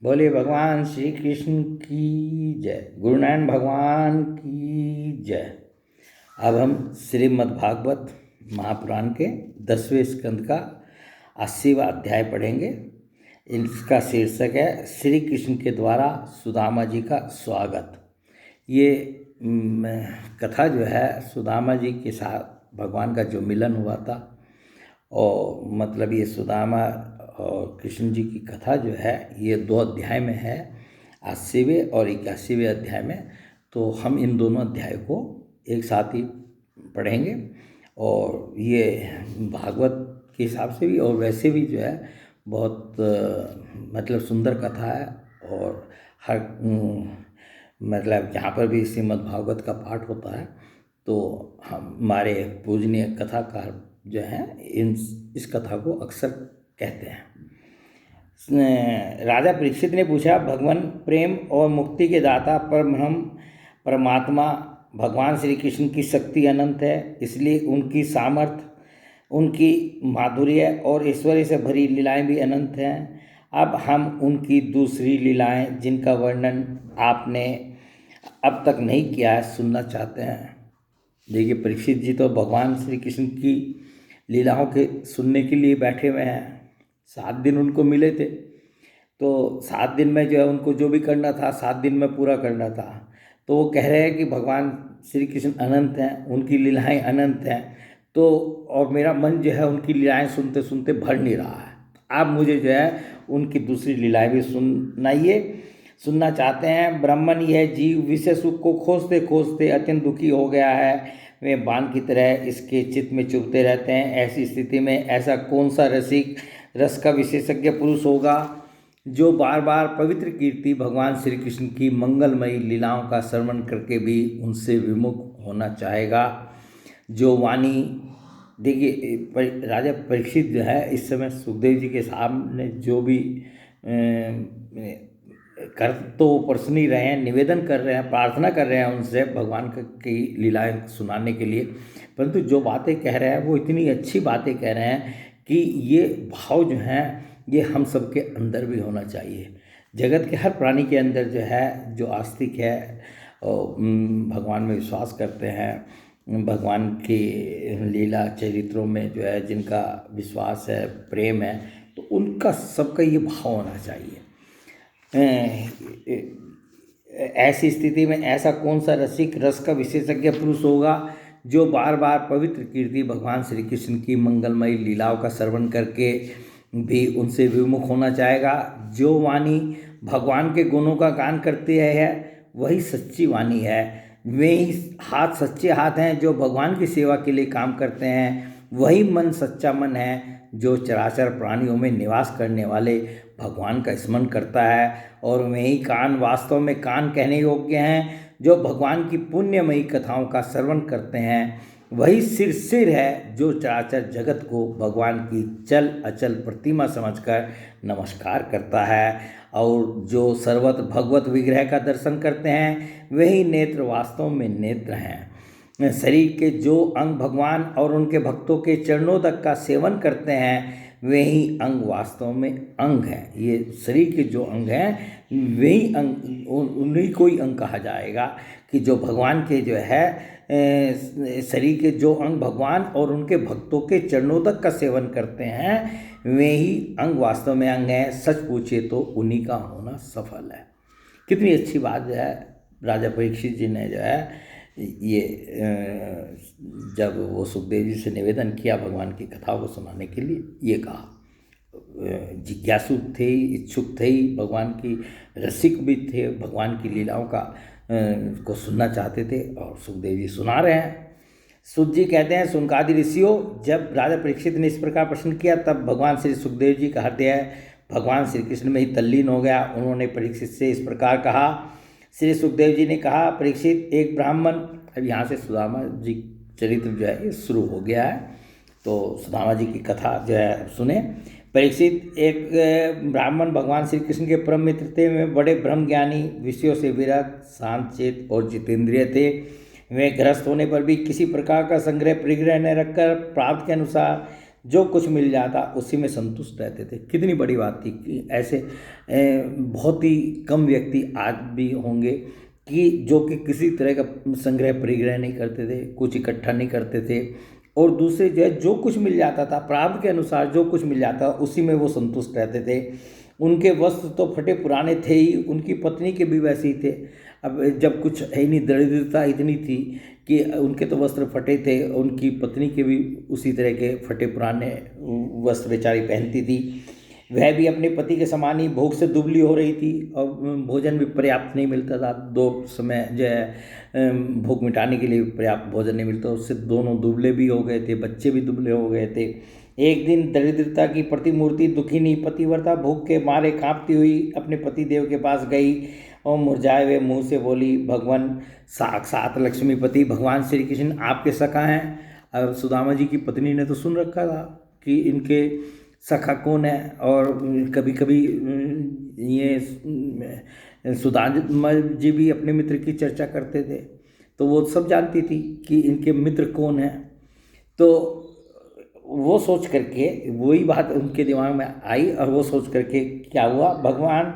बोले भगवान श्री कृष्ण की जय, गुरु नानक भगवान की जय। अब हम श्रीमद् भागवत महापुराण के 10वें स्कंद का 80वां अध्याय पढ़ेंगे। इसका शीर्षक है श्री कृष्ण के द्वारा सुदामा जी का स्वागत। ये कथा जो है सुदामा जी के साथ भगवान का जो मिलन हुआ था, और मतलब ये सुदामा और कृष्ण जी की कथा जो है ये 2 अध्याय में है, 80वें और 81वें अध्याय में। तो हम इन दोनों अध्याय को एक साथ ही पढ़ेंगे। और ये भागवत के हिसाब से भी और वैसे भी जो है बहुत मतलब सुंदर कथा है। और हर मतलब जहाँ पर भी श्रीमद् भागवत का पाठ होता है तो हमारे पूजनीय कथाकार जो हैं इस कथा को अक्सर कहते हैं। राजा परीक्षित ने पूछा, भगवान प्रेम और मुक्ति के दाता परमात्मा भगवान श्री कृष्ण की शक्ति अनंत है, इसलिए उनकी सामर्थ्य, उनकी माधुर्य और ऐश्वर्य से भरी लीलाएं भी अनंत हैं। अब हम उनकी दूसरी लीलाएं जिनका वर्णन आपने अब तक नहीं किया है सुनना चाहते हैं। देखिए, परीक्षित जी तो भगवान श्री कृष्ण की लीलाओं के सुनने के लिए बैठे हुए हैं। 7 दिन उनको मिले थे, तो 7 दिन में जो है उनको जो भी करना था 7 दिन में पूरा करना था। तो वो कह रहे हैं कि भगवान श्री कृष्ण अनंत हैं, उनकी लीलाएं अनंत हैं। तो और मेरा मन जो है उनकी लीलाएं सुनते सुनते भर नहीं रहा है। आप मुझे जो है उनकी दूसरी लीलाएं भी सुनना चाहते हैं। ब्राह्मण यह जीव विषय सुख को खोजते खोजते अत्यंत दुखी हो गया है। वे बाण की तरह इसके चित्त में चुभते रहते हैं। ऐसी स्थिति में ऐसा कौन सा रसिक रस का विशेषज्ञ पुरुष होगा जो बार बार पवित्र कीर्ति भगवान श्री कृष्ण की मंगलमयी लीलाओं का श्रवण करके भी उनसे विमुख होना चाहेगा। जो वाणी, देखिए राजा परीक्षित जो है इस समय सुखदेव जी के सामने जो भी कर तो प्रश्न ही रहे हैं, निवेदन कर रहे हैं, प्रार्थना कर रहे हैं उनसे भगवान की लीलाएं सुनाने के लिए। परंतु जो बातें कह रहे हैं वो इतनी अच्छी बातें कह रहे हैं कि ये भाव जो हैं ये हम सबके अंदर भी होना चाहिए। जगत के हर प्राणी के अंदर जो है, जो आस्तिक है और भगवान में विश्वास करते हैं, भगवान की लीला चरित्रों में जो है जिनका विश्वास है, प्रेम है, तो उनका सबका ये भाव होना चाहिए। ऐसी स्थिति में ऐसा कौन सा रसिक रस का विशेषज्ञ पुरुष होगा जो बार बार पवित्र कीर्ति भगवान श्री कृष्ण की मंगलमयी लीलाओं का श्रवण करके भी उनसे विमुख होना चाहेगा। जो वाणी भगवान के गुणों का गान करती है वही सच्ची वाणी है। वे ही हाथ सच्चे हाथ हैं जो भगवान की सेवा के लिए काम करते हैं। वही मन सच्चा मन है जो चराचर प्राणियों में निवास करने वाले भगवान का स्मरण करता है। और वही कान वास्तव में कान कहने योग्य हैं जो भगवान की पुण्यमयी कथाओं का श्रवण करते हैं। वही सिर है जो चराचर जगत को भगवान की चल अचल प्रतिमा समझकर नमस्कार करता है। और जो सर्वत्र भगवत विग्रह का दर्शन करते हैं वही नेत्र वास्तव में नेत्र हैं। शरीर के जो अंग भगवान और उनके भक्तों के चरणों तक का सेवन करते हैं वही अंग वास्तव में अंग हैं। ये शरीर के जो अंग हैं वही अंग, उन्हीं को ही अंग कहा जाएगा कि जो भगवान के जो है शरीर के जो अंग भगवान और उनके भक्तों के चरणों तक का सेवन करते हैं वे ही अंग वास्तव में अंग हैं। सच पूछे तो उन्हीं का होना सफल है। कितनी अच्छी बात जो है राजा परीक्षित जी ने जो है ये जब वो सुखदेव जी से निवेदन किया भगवान की कथाओं को सुनाने के लिए, ये कहा। जिज्ञासु थे, इच्छुक थे, भगवान की रसिक भी थे, भगवान की लीलाओं का को सुनना चाहते थे और सुखदेव जी सुना रहे हैं। सुत जी कहते हैं, सुनकादि ऋषियों, जब राजा परीक्षित ने इस प्रकार प्रश्न किया तब भगवान श्री सुखदेव जी का हृदय भगवान श्री कृष्ण में ही तल्लीन हो गया। उन्होंने परीक्षित से इस प्रकार कहा। श्री सुखदेव जी ने कहा, परीक्षित एक ब्राह्मण, अब यहाँ से सुदामा जी चरित्र जो है ये शुरू हो गया है, तो सुदामा जी की कथा जो है सुने। परीक्षित एक ब्राह्मण भगवान श्री कृष्ण के परम मित्र थे। वे बड़े ब्रह्म ज्ञानी, विषयों से विरक्त, शांत चेत और जितेंद्रिय थे। वे गृहस्थ होने पर भी किसी प्रकार का संग्रह परिग्रह न रखकर प्राप्त के अनुसार जो कुछ मिल जाता उसी में संतुष्ट रहते थे। कितनी बड़ी बात थी कि ऐसे बहुत ही कम व्यक्ति आज भी होंगे कि जो कि किसी तरह का संग्रह परिग्रह नहीं करते थे, कुछ इकट्ठा नहीं करते थे, और दूसरे जो है जो कुछ मिल जाता था प्रारब्ध के अनुसार जो कुछ मिल जाता उसी में वो संतुष्ट रहते थे। उनके वस्त्र तो फटे पुराने थे ही, उनकी पत्नी के भी वैसे ही थे। अब जब कुछ है नहीं, दरिद्रता इतनी थी कि उनके तो वस्त्र फटे थे, उनकी पत्नी के भी उसी तरह के फटे पुराने वस्त्र बेचारी पहनती थी। वह भी अपने पति के समान ही भूख से दुबली हो रही थी और भोजन भी पर्याप्त नहीं मिलता था। 2 समय जो है भूख मिटाने के लिए पर्याप्त भोजन नहीं मिलता, उससे दोनों दुबले भी हो गए थे, बच्चे भी दुबले हो गए थे। एक दिन दरिद्रता की प्रतिमूर्ति दुखिनी पतिव्रता भूख के मारे कांपती हुई अपने पति देव के पास गई और मुरझाए हुए मुंह से बोली, भगवान साक्षात लक्ष्मीपति भगवान श्री कृष्ण आपके सखा हैं। अब सुदामा जी की पत्नी ने तो सुन रखा था कि इनके सखा कौन है, और कभी कभी ये सुदामा जी भी अपने मित्र की चर्चा करते थे, तो वो सब जानती थी कि इनके मित्र कौन हैं। तो वो सोच करके वही बात उनके दिमाग में आई, और वो सोच करके क्या हुआ, भगवान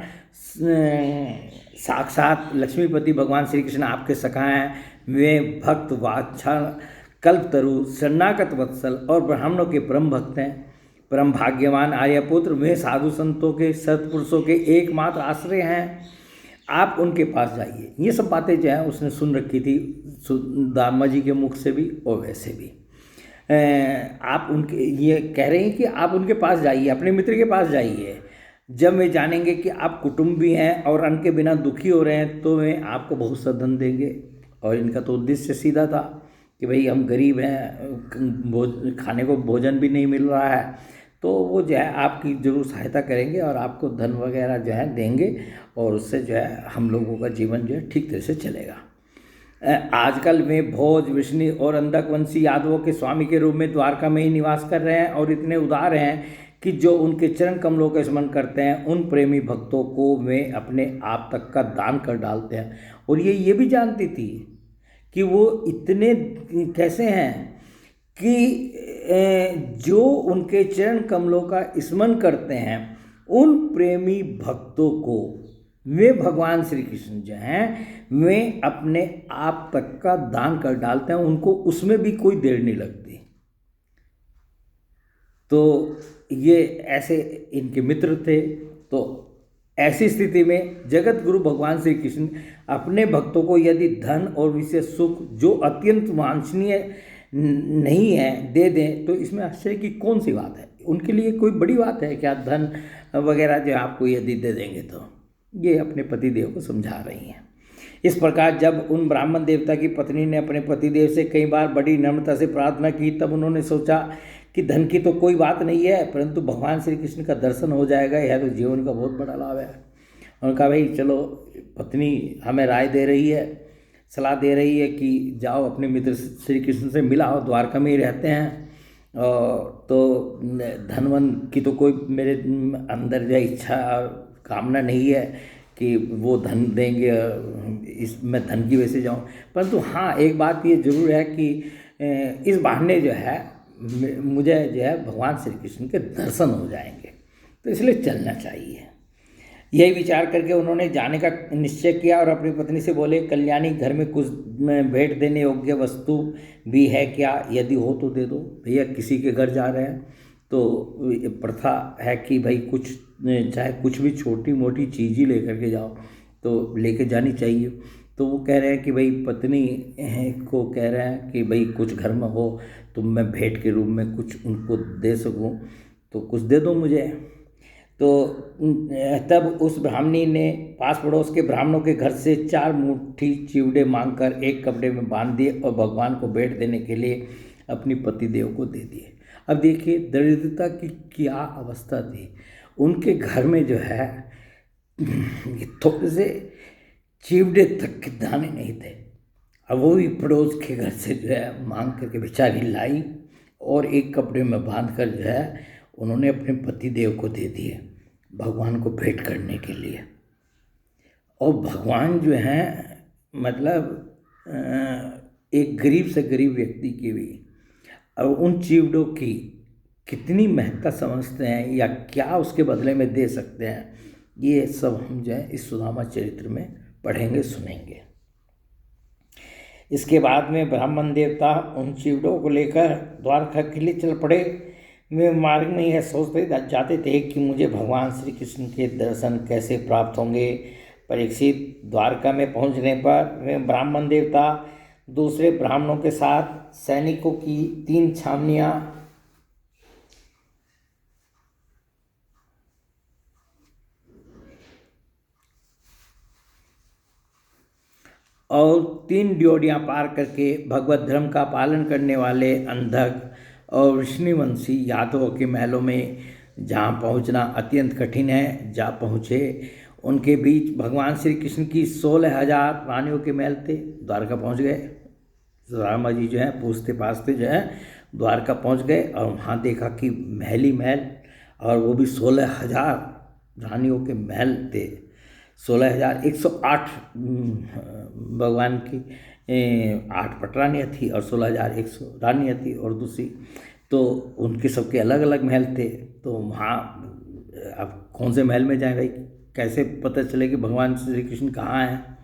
साक्षात लक्ष्मीपति भगवान श्री कृष्ण आपके सखा हैं। वे भक्त वात्सल कल्पतरु शरणागत वत्सल और ब्राह्मणों के परम भक्त हैं, परम भाग्यवान आर्यपुत्र। वे साधु संतों के सत्पुरुषों के एकमात्र आश्रय हैं। आप उनके पास जाइए। ये सब बातें जो है उसने सुन रखी थी सुदामा जी के मुख से भी और वैसे भी। आप उनके ये कह रहे हैं कि आप उनके पास जाइए, अपने मित्र के पास जाइए। जब वे जानेंगे कि आप कुटुंबी हैं और अन्न के बिना दुखी हो रहे हैं तो वे आपको बहुत सा धन देंगे। और इनका तो उद्देश्य सीधा था कि भाई हम गरीब हैं, खाने को भोजन भी नहीं मिल रहा है, तो वो जो है आपकी ज़रूर सहायता करेंगे और आपको धन वगैरह जो है देंगे, और उससे जो है हम लोगों का जीवन जो है ठीक तरह से चलेगा। आजकल वे भोज विष्णु और अंधकवंशी यादवों के स्वामी के रूप में द्वारका में ही निवास कर रहे हैं, और इतने उदार हैं कि जो उनके चरण कमलों का स्मरण करते हैं उन प्रेमी भक्तों को वे अपने आप तक का दान कर डालते हैं। और ये भी जानती थी कि वो इतने कैसे हैं कि जो उनके चरण कमलों का स्मरण करते हैं उन प्रेमी भक्तों को वे भगवान श्री कृष्ण जो हैं वे अपने आप तक का दान कर डालते हैं, उनको उसमें भी कोई देर नहीं लगती। तो ये ऐसे इनके मित्र थे। तो ऐसी स्थिति में जगत गुरु भगवान श्री कृष्ण अपने भक्तों को यदि धन और विशेष सुख जो अत्यंत वांछनीय नहीं है दे दें तो इसमें आश्चर्य की कौन सी बात है। उनके लिए कोई बड़ी बात है क्या धन वगैरह जो आपको यदि दे देंगे तो। ये अपने पतिदेव को समझा रही हैं। इस प्रकार जब उन ब्राह्मण देवता की पत्नी ने अपने पतिदेव से कई बार बड़ी नम्रता से प्रार्थना की तब उन्होंने सोचा कि धन की तो कोई बात नहीं है, परंतु भगवान श्री कृष्ण का दर्शन हो जाएगा, यह तो जीवन का बहुत बड़ा लाभ है। उन्होंने कहा भाई चलो, पत्नी हमें राय दे रही है, सलाह दे रही है कि जाओ अपने मित्र श्री कृष्ण से मिलाओ, द्वारका में ही रहते हैं, और तो धनवन की तो कोई मेरे अंदर जो इच्छा कामना नहीं है कि वो धन देंगे, मैं धन की वजह से जाऊँ। परंतु हाँ, एक बात ये जरूर है कि इस बहाने जो है मुझे जो है भगवान श्री कृष्ण के दर्शन हो जाएंगे, तो इसलिए चलना चाहिए। यही विचार करके उन्होंने जाने का निश्चय किया और अपनी पत्नी से बोले, कल्याणी घर में कुछ भेंट देने योग्य वस्तु भी है क्या? यदि हो तो दे दो। भैया किसी के घर जा रहे हैं तो प्रथा है कि भाई कुछ चाहे कुछ भी छोटी मोटी चीज़ ही लेकर के जाओ, तो लेके जानी चाहिए। तो वो कह रहे हैं कि भाई पत्नी को कह रहे हैं कि भाई कुछ घर में हो तो मैं भेंट के रूप में कुछ उनको दे सकूं, तो कुछ दे दो मुझे। तो तब उस ब्राह्मणी ने पास पड़ोस के ब्राह्मणों के घर से 4 मुट्ठी चिवड़े मांगकर एक कपड़े में बांध दिए और भगवान को भेंट देने के लिए अपनी पतिदेव को दे दिए। अब देखिए दरिद्रता की क्या अवस्था थी। उनके घर में जो है थोड़े से चिवड़े तक के दाने नहीं थे। अब वो भी पड़ोस के घर से जो है मांग करके बेचारी लाई और एक कपड़े में बांध कर जो है उन्होंने अपने पति देव को दे दिए भगवान को भेंट करने के लिए। और भगवान जो हैं मतलब एक गरीब से गरीब व्यक्ति की भी और उन चिवड़ों की कितनी महत्ता समझते हैं या क्या उसके बदले में दे सकते हैं, ये सब हम जो है इस सुदामा चरित्र में पढ़ेंगे सुनेंगे। इसके बाद में ब्राह्मण देवता उन शिवड़ों को लेकर द्वारका के लिए चल पड़े। वे मार्ग में यह सोचते जाते थे कि मुझे भगवान श्री कृष्ण के दर्शन कैसे प्राप्त होंगे। परीक्षित द्वारका में पहुंचने पर वे ब्राह्मण देवता दूसरे ब्राह्मणों के साथ सैनिकों की 3 छावनियाँ और 3 ड्योढ़ियाँ पार करके भगवत धर्म का पालन करने वाले अंधक और विष्णुवंशी यादवों के महलों में जहाँ पहुँचना अत्यंत कठिन है, जा पहुँचे। उनके बीच भगवान श्री कृष्ण की 16,000 रानियों के महल थे। द्वारका पहुँच गए। रामा जी जो है पूछते पाछते जो है द्वारका पहुँच गए और वहाँ देखा कि महल ही महल, और वो भी 16,000 रानियों के महल थे। 16,108 भगवान की 8 पटरानियाँ थी और 16,100 रानियाँ थी और दूसरी, तो उनके सबके अलग अलग महल थे। तो वहाँ अब कौन से महल में जाएं भाई, कैसे पता चले कि भगवान श्री कृष्ण कहाँ हैं।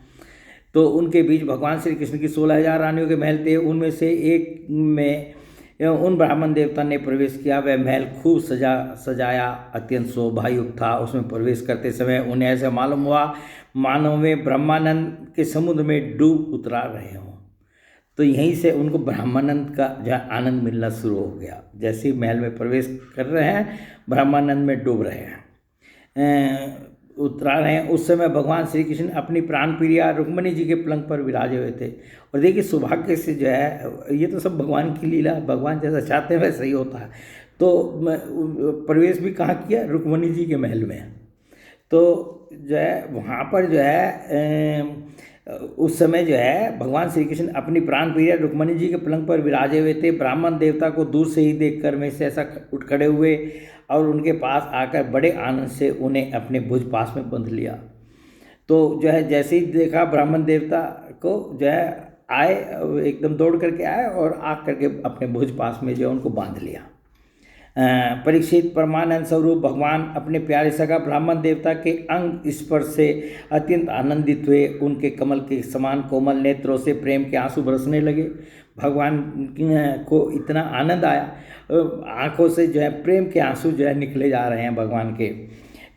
तो उनके बीच भगवान श्री कृष्ण की 16,000 रानियों के महल थे। उनमें से एक में उन ब्राह्मण देवता ने प्रवेश किया। वह महल खूब सजाया अत्यंत शोभायुक्त था। उसमें प्रवेश करते समय उन्हें ऐसा मालूम हुआ मानव में ब्रह्मानंद के समुद्र में डूब उतरा रहे हों। तो यहीं से उनको ब्रह्मानंद का जो आनंद मिलना शुरू हो गया। जैसे ही महल में प्रवेश कर रहे हैं ब्रह्मानंद में डूब रहे हैं, उतरा रहे हैं। उस समय भगवान श्री कृष्ण अपनी प्राण प्रिया रुक्मिणी जी के पलंग पर विराजे हुए थे। और देखिए सौभाग्य से जो है, ये तो सब भगवान की लीला, भगवान जैसा चाहते हैं वैसा ही होता है। तो प्रवेश भी कहाँ किया, रुक्मिणी जी के महल में। तो जो है वहाँ पर जो है उस समय जो है भगवान श्री कृष्ण अपनी प्राण प्रिया रुक्मिणी जी के पलंग पर विराजे हुए थे। ब्राह्मण देवता को दूर से ही देखकर में से ऐसा उठ खड़े हुए और उनके पास आकर बड़े आनंद से उन्हें अपने भुज पास में बंध लिया। तो जो है जैसे ही देखा ब्राह्मण देवता को जो है आए, एकदम दौड़ करके आए और आ करके अपने भुज पास में जो है उनको बांध लिया। परीक्षित परमानंद स्वरूप भगवान अपने प्यारे सगा ब्राह्मण देवता के अंग स्पर्श से अत्यंत आनंदित हुए। उनके कमल के समान कोमल नेत्रों से प्रेम के आंसू बरसने लगे। भगवान को इतना आनंद आया, आंखों से जो है प्रेम के आंसू जो है निकले जा रहे हैं, भगवान के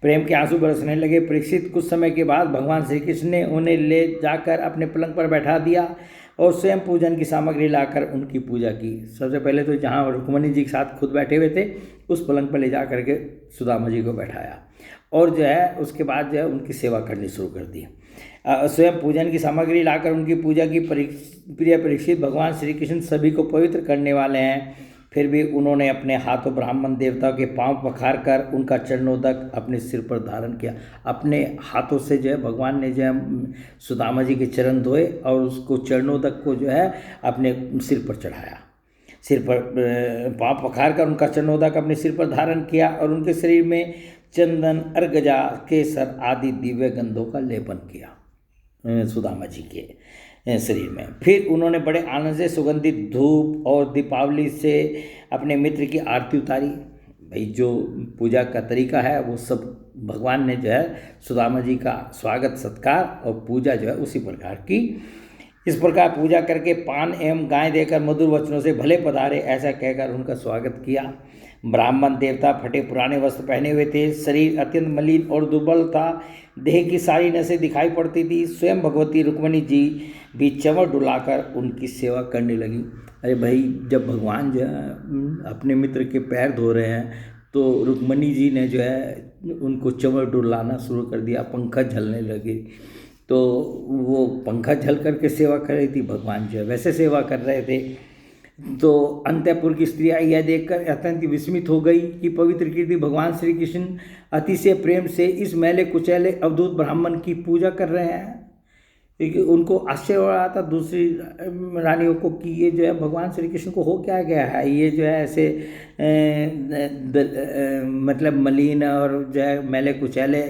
प्रेम के आंसू बरसने लगे। परीक्षित कुछ समय के बाद भगवान श्री कृष्ण ने उन्हें ले जाकर अपने पलंग पर बैठा दिया और स्वयं पूजन की सामग्री लाकर उनकी पूजा की। सबसे पहले तो जहाँ रुक्मिणी जी के साथ खुद बैठे हुए थे उस पलंग पर ले जा करके सुदामा जी को बैठाया और जो है उसके बाद जो है उनकी सेवा करनी शुरू कर दी। स्वयं पूजन की सामग्री लाकर उनकी पूजा की। प्रिय परीक्षित, भगवान श्री कृष्ण सभी को पवित्र करने वाले हैं, फिर भी उन्होंने अपने हाथों ब्राह्मण देवता के पांव पखार कर उनका चरणोदक अपने सिर पर धारण किया। अपने हाथों से जो है भगवान ने जो है सुदामा जी के चरण धोए और उसको चरणोदक को जो है अपने सिर पर चढ़ाया। सिर पर पांव पखार कर उनका चरणोदक अपने सिर पर धारण किया और उनके शरीर में चंदन, अर्गजा, केसर आदि दिव्य गंधों का लेपन किया सुदामा जी के शरीर में। फिर उन्होंने बड़े आनंद से सुगंधित धूप और दीपावली से अपने मित्र की आरती उतारी। भाई जो पूजा का तरीका है वो सब भगवान ने जो है सुदामा जी का स्वागत सत्कार और पूजा जो है उसी प्रकार की। इस प्रकार पूजा करके पान एवं गाय देकर मधुर वचनों से भले पधारे ऐसा कहकर उनका स्वागत किया। ब्राह्मण देवता फटे पुराने वस्त्र पहने हुए थे, शरीर अत्यंत मलिन और दुर्बल था, देह की सारी नसें दिखाई पड़ती थी। स्वयं भगवती रुक्मिणी जी भी चंवर डुलाकर उनकी सेवा करने लगी। अरे भाई, जब भगवान जो है अपने मित्र के पैर धो रहे हैं तो रुक्मिणी जी ने जो है उनको चंवर डुलाना शुरू कर दिया, पंखा झलने लगे। तो वो पंखा झल करके सेवा कर रही थी, भगवान जो है वैसे सेवा कर रहे थे। तो अंतःपुर की स्त्रियाँ यह देखकर अत्यंत विस्मित हो गई कि पवित्र कीर्ति भगवान श्री कृष्ण अतिशय प्रेम से इस मैले कुचैले अवधूत ब्राह्मण की पूजा कर रहे हैं। उनको आश्चर्य हो रहा था दूसरी रानियों को कि ये जो है भगवान श्री कृष्ण को हो क्या गया है, ये जो है ऐसे मतलब मलिन और जो है मैले कुचैले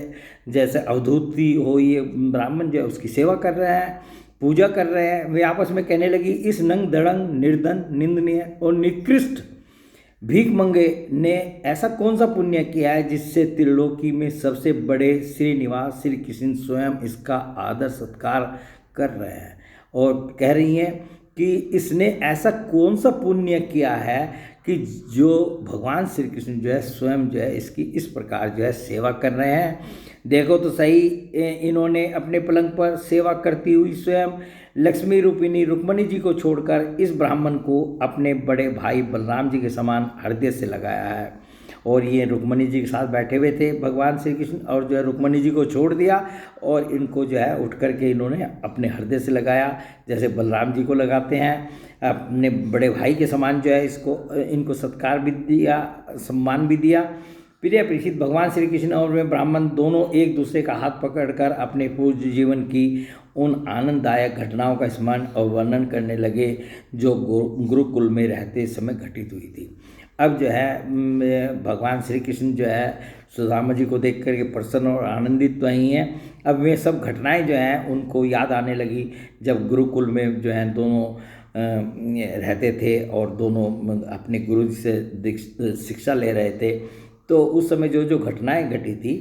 जैसे अवधूती हो ये ब्राह्मण जो है उसकी सेवा कर रहे हैं, पूजा कर रहे हैं। वे आपस में कहने लगी, इस नंग दड़ंग निर्धन निंदनीय और निकृष्ट भीख मंगे ने ऐसा कौन सा पुण्य किया है जिससे त्रिलोकी में सबसे बड़े श्रीनिवास श्री कृष्ण स्वयं इसका आदर सत्कार कर रहे हैं। और कह रही हैं कि इसने ऐसा कौन सा पुण्य किया है कि जो भगवान श्री कृष्ण जो है स्वयं जो है इसकी इस प्रकार जो है सेवा कर रहे हैं। देखो तो सही, इन्होंने अपने पलंग पर सेवा करती हुई स्वयं लक्ष्मी रूपिणी रुक्मणी जी को छोड़कर इस ब्राह्मण को अपने बड़े भाई बलराम जी के समान हृदय से लगाया है। और ये रुक्मणी जी के साथ बैठे हुए थे भगवान श्री कृष्ण, और जो है रुक्मणी जी को छोड़ दिया और इनको जो है उठ करके इन्होंने अपने हृदय से लगाया, जैसे बलराम जी को लगाते हैं। अपने बड़े भाई के समान जो है इसको इनको सत्कार भी दिया, सम्मान भी दिया। प्रिय परीक्षित, भगवान श्री कृष्ण और वे ब्राह्मण दोनों एक दूसरे का हाथ पकड़कर अपने पूर्व जीवन की उन आनंददायक घटनाओं का स्मरण और वर्णन करने लगे जो गुरुकुल में रहते समय घटित हुई थी। अब जो है भगवान श्री कृष्ण जो है सुदामा जी को देख करके प्रसन्न और आनंदित तो ही हैं। अब वे सब घटनाएं जो हैं उनको याद आने लगी जब गुरुकुल में जो है दोनों रहते थे और दोनों अपने गुरु जी से शिक्षा ले रहे थे। तो उस समय जो जो घटनाएं घटी थी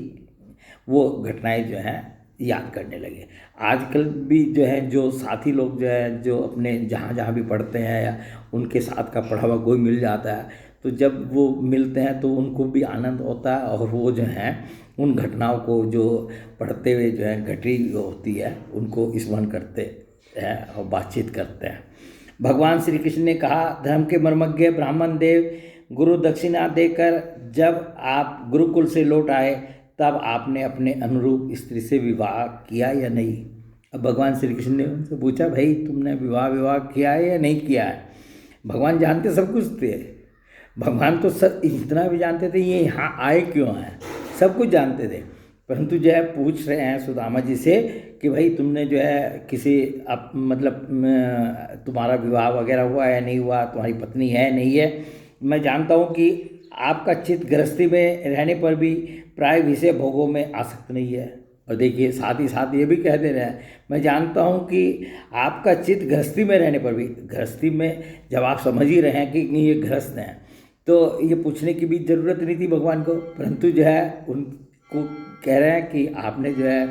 वो घटनाएं जो हैं याद करने लगे। आजकल भी जो है जो साथी लोग जो है जो अपने जहाँ जहाँ भी पढ़ते हैं या उनके साथ का पढ़ा हुआ कोई मिल जाता है, तो जब वो मिलते हैं तो उनको भी आनंद होता है और वो जो हैं उन घटनाओं को जो पढ़ते हुए जो है घटी होती है उनको स्मरण करते हैं और बातचीत करते हैं। भगवान श्री कृष्ण ने कहा, धर्म के मर्मज्ञ ब्राह्मण देव, गुरु दक्षिणा देकर जब आप गुरुकुल से लौट आए तब आपने अपने अनुरूप स्त्री से विवाह किया या नहीं। अब भगवान श्री कृष्ण ने उनसे पूछा, भाई तुमने विवाह किया है या नहीं किया है। भगवान जानते सब कुछ थे, भगवान तो सब इतना भी जानते थे ये यहाँ आए क्यों हैं, सब कुछ जानते थे। परंतु जो है पूछ रहे हैं सुदामा जी से कि भाई तुमने जो है किसी मतलब तुम्हारा विवाह वगैरह हुआ है नहीं हुआ, तुम्हारी पत्नी है नहीं है। मैं जानता हूँ कि आपका चित्त गृहस्थी में रहने पर भी प्राय विषय भोगों में आसक्त नहीं है। और देखिए साथ ही साथ ये भी कह दे रहे हैं, मैं जानता हूँ कि आपका चित्त गृहस्थी में रहने पर भी, गृहस्थी में जब आप समझ ही रहे हैं कि ये गृहस्थ हैं तो ये पूछने की भी ज़रूरत नहीं थी भगवान को। परंतु जो है उनको कह रहे हैं कि आपने जो है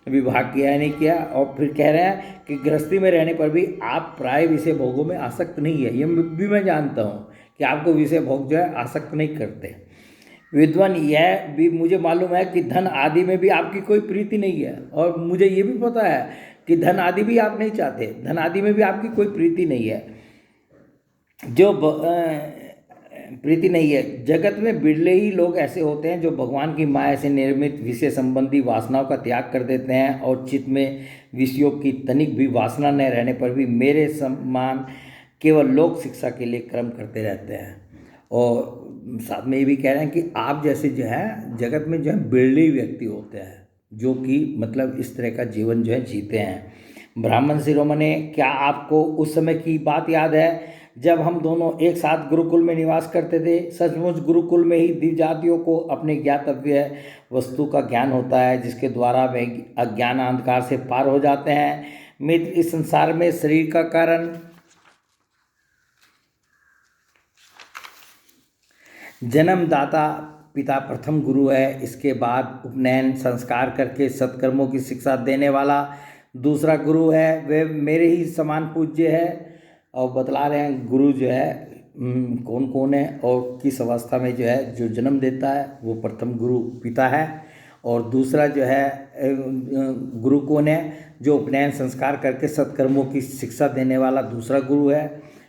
विवाह किया है नहीं किया, और फिर कह रहे हैं कि गृहस्थी में रहने पर भी आप प्राय विषय भोगों में आसक्त नहीं है। ये भी मैं जानता हूँ कि आपको विषय भोग जो है आसक्त नहीं करते। विद्वान, यह भी मुझे मालूम है कि धन आदि में भी आपकी कोई प्रीति नहीं है, और मुझे ये भी पता है कि धन आदि भी आप नहीं चाहते, धन आदि में भी आपकी कोई प्रीति नहीं है। जो प्रीति नहीं है। जगत में बिरले ही लोग ऐसे होते हैं जो भगवान की माया से निर्मित विषय संबंधी वासनाओं का त्याग कर देते हैं और चित्त में विषयों की तनिक भी वासना न रहने पर भी मेरे समान केवल लोक शिक्षा के लिए कर्म करते रहते हैं। और साथ में ये भी कह रहे हैं कि आप जैसे जो है जगत में जो है बिरले ही व्यक्ति होते हैं जो कि मतलब इस तरह का जीवन जो है जीते हैं। ब्राह्मण शिरोमणि, क्या आपको उस समय की बात याद है जब हम दोनों एक साथ गुरुकुल में निवास करते थे? सचमुच गुरुकुल में ही दिव्यजातियों को अपने ज्ञातव्य वस्तु का ज्ञान होता है जिसके द्वारा वे अज्ञान अंधकार से पार हो जाते हैं। मित्र, इस संसार में शरीर का कारण जन्मदाता पिता प्रथम गुरु है, इसके बाद उपनयन संस्कार करके सत्कर्मों की शिक्षा देने वाला दूसरा गुरु है, वे मेरे ही समान पूज्य है। और बतला रहे हैं गुरु जो है कौन कौन है और किस अवस्था में जो है जो जन्म देता है वो प्रथम गुरु पिता है, और दूसरा जो है गुरु कौन है जो उपनयन संस्कार करके सत्कर्मों की शिक्षा देने वाला दूसरा गुरु है,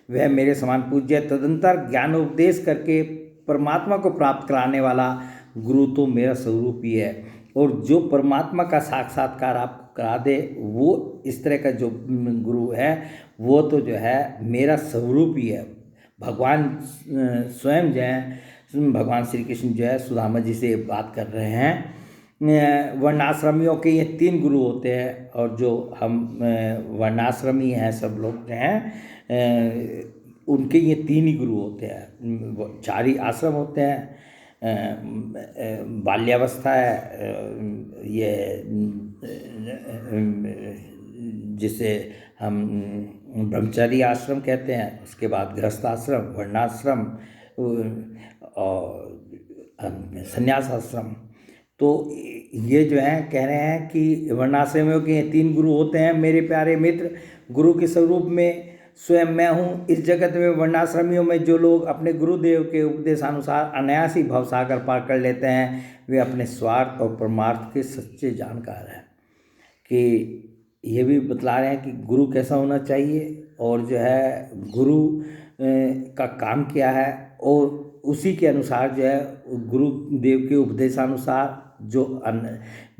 वह मेरे समान पूज्य है। तदंतर ज्ञानोपदेश करके परमात्मा को प्राप्त कराने वाला गुरु तो मेरा स्वरूप ही है, और जो परमात्मा का साक्षात्कार आपको करा दे वो इस तरह का जो गुरु है वो तो जो है मेरा स्वरूप ही है। भगवान स्वयं जो है भगवान श्री कृष्ण जो है सुदामा जी से बात कर रहे हैं। वर्णाश्रमियों के ये 3 गुरु होते हैं, और जो हम वर्णाश्रमी हैं सब लोग जो हैं उनके ये 3 ही गुरु होते हैं। 4 ही आश्रम होते हैं। बाल्यावस्था है, ये जिसे हम ब्रह्मचारी आश्रम कहते हैं, उसके बाद गृहस्थ आश्रम, वर्णाश्रम, संन्यास आश्रम। तो ये जो है कह रहे हैं कि वर्णाश्रमियों के 3 गुरु होते हैं मेरे प्यारे मित्र। गुरु के स्वरूप में स्वयं मैं हूँ। इस जगत में वर्णाश्रमियों में जो लोग अपने गुरुदेव के उपदेशानुसार अनायास ही भवसागर पार कर लेते हैं, वे अपने स्वार्थ और परमार्थ के सच्चे जानकार हैं। कि ये भी बतला रहे हैं कि गुरु कैसा होना चाहिए और जो है गुरु का काम क्या है, और उसी के अनुसार जो है गुरुदेव के उपदेशानुसार जो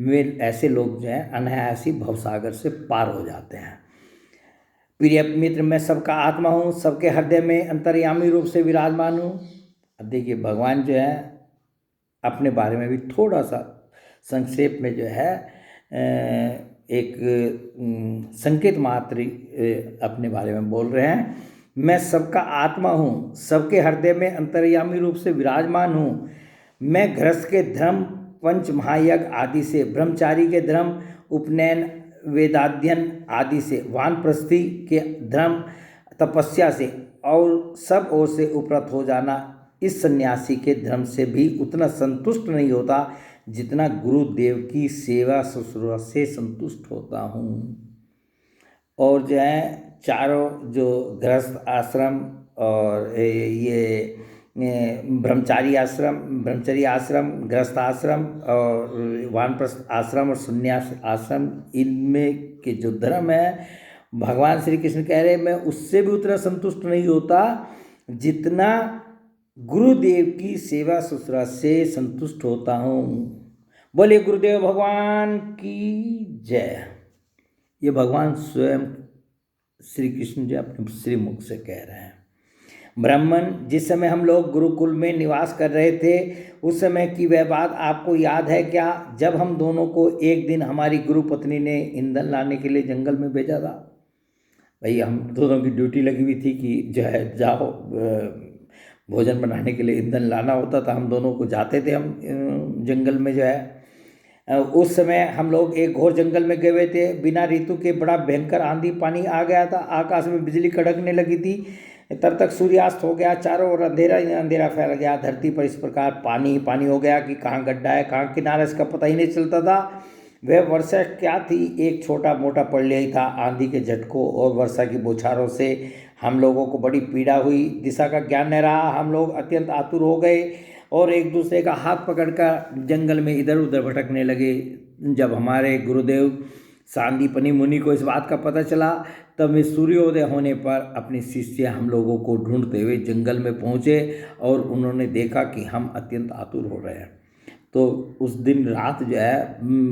वे ऐसे लोग जो हैं अनायास ही भवसागर से पार हो जाते हैं। प्रिय मित्र, मैं सबका आत्मा हूँ, सबके हृदय में अंतर्यामी रूप से विराजमान हूँ। अब देखिए भगवान जो है अपने बारे में भी थोड़ा सा संक्षेप में जो है एक संकेत मात्र अपने बारे में बोल रहे हैं। मैं सबका आत्मा हूँ, सबके हृदय में अंतर्यामी रूप से विराजमान हूँ। मैं गृहस्थ के धर्म, पंच महायज्ञ आदि से, ब्रह्मचारी के धर्म, उपनयन, वेदाध्ययन आदि से, वानप्रस्थी के धर्म, तपस्या से और सब ओर से उपरत हो जाना, इस सन्यासी के धर्म से भी उतना संतुष्ट नहीं होता जितना गुरुदेव की सेवा शुश्रूषा से संतुष्ट होता हूँ। और जो है चारों जो गृहस्थ आश्रम और ये ब्रह्मचारी आश्रम, गृहस्थ आश्रम और वानप्रस्थ आश्रम और संन्यास आश्रम, इनमें के जो धर्म है भगवान श्री कृष्ण कह रहे मैं उससे भी उतना संतुष्ट नहीं होता जितना गुरुदेव की सेवा शुश्रूषा से संतुष्ट होता हूँ। बोलिए गुरुदेव भगवान की जय। ये भगवान स्वयं श्री कृष्ण जी अपने श्री मुख से कह रहे हैं। ब्राह्मण, जिस समय हम लोग गुरुकुल में निवास कर रहे थे उस समय की वह बात आपको याद है क्या, जब हम दोनों को एक दिन हमारी गुरु पत्नी ने ईंधन लाने के लिए जंगल में भेजा था। भाई हम दोनों की ड्यूटी लगी हुई थी कि जो है जाओ भोजन बनाने के लिए ईंधन लाना होता था। हम दोनों को जाते थे हम जंगल में जो है। उस समय हम लोग एक घोर जंगल में गए हुए थे। बिना ऋतु के बड़ा भयंकर आंधी पानी आ गया था। आकाश में बिजली कड़कने लगी थी। तब तक सूर्यास्त हो गया। चारों ओर अंधेरा ही अंधेरा फैल गया। धरती पर इस प्रकार पानी ही पानी हो गया कि कहाँ गड्ढा है कहाँ किनारा, इसका पता ही नहीं चलता था। वह वर्षा क्या थी, एक छोटा मोटा प्रलय ही था। आंधी के झटकों और वर्षा की बौछारों से हम लोगों को बड़ी पीड़ा हुई। दिशा का ज्ञान न रहा। हम लोग अत्यंत आतुर हो गए और एक दूसरे का हाथ पकड़कर जंगल में इधर उधर भटकने लगे। जब हमारे गुरुदेव सांदीपनि मुनि को इस बात का पता चला तब वे सूर्योदय होने पर अपने शिष्य हम लोगों को ढूंढते हुए जंगल में पहुँचे और उन्होंने देखा कि हम अत्यंत आतुर हो रहे हैं। तो उस दिन रात जो है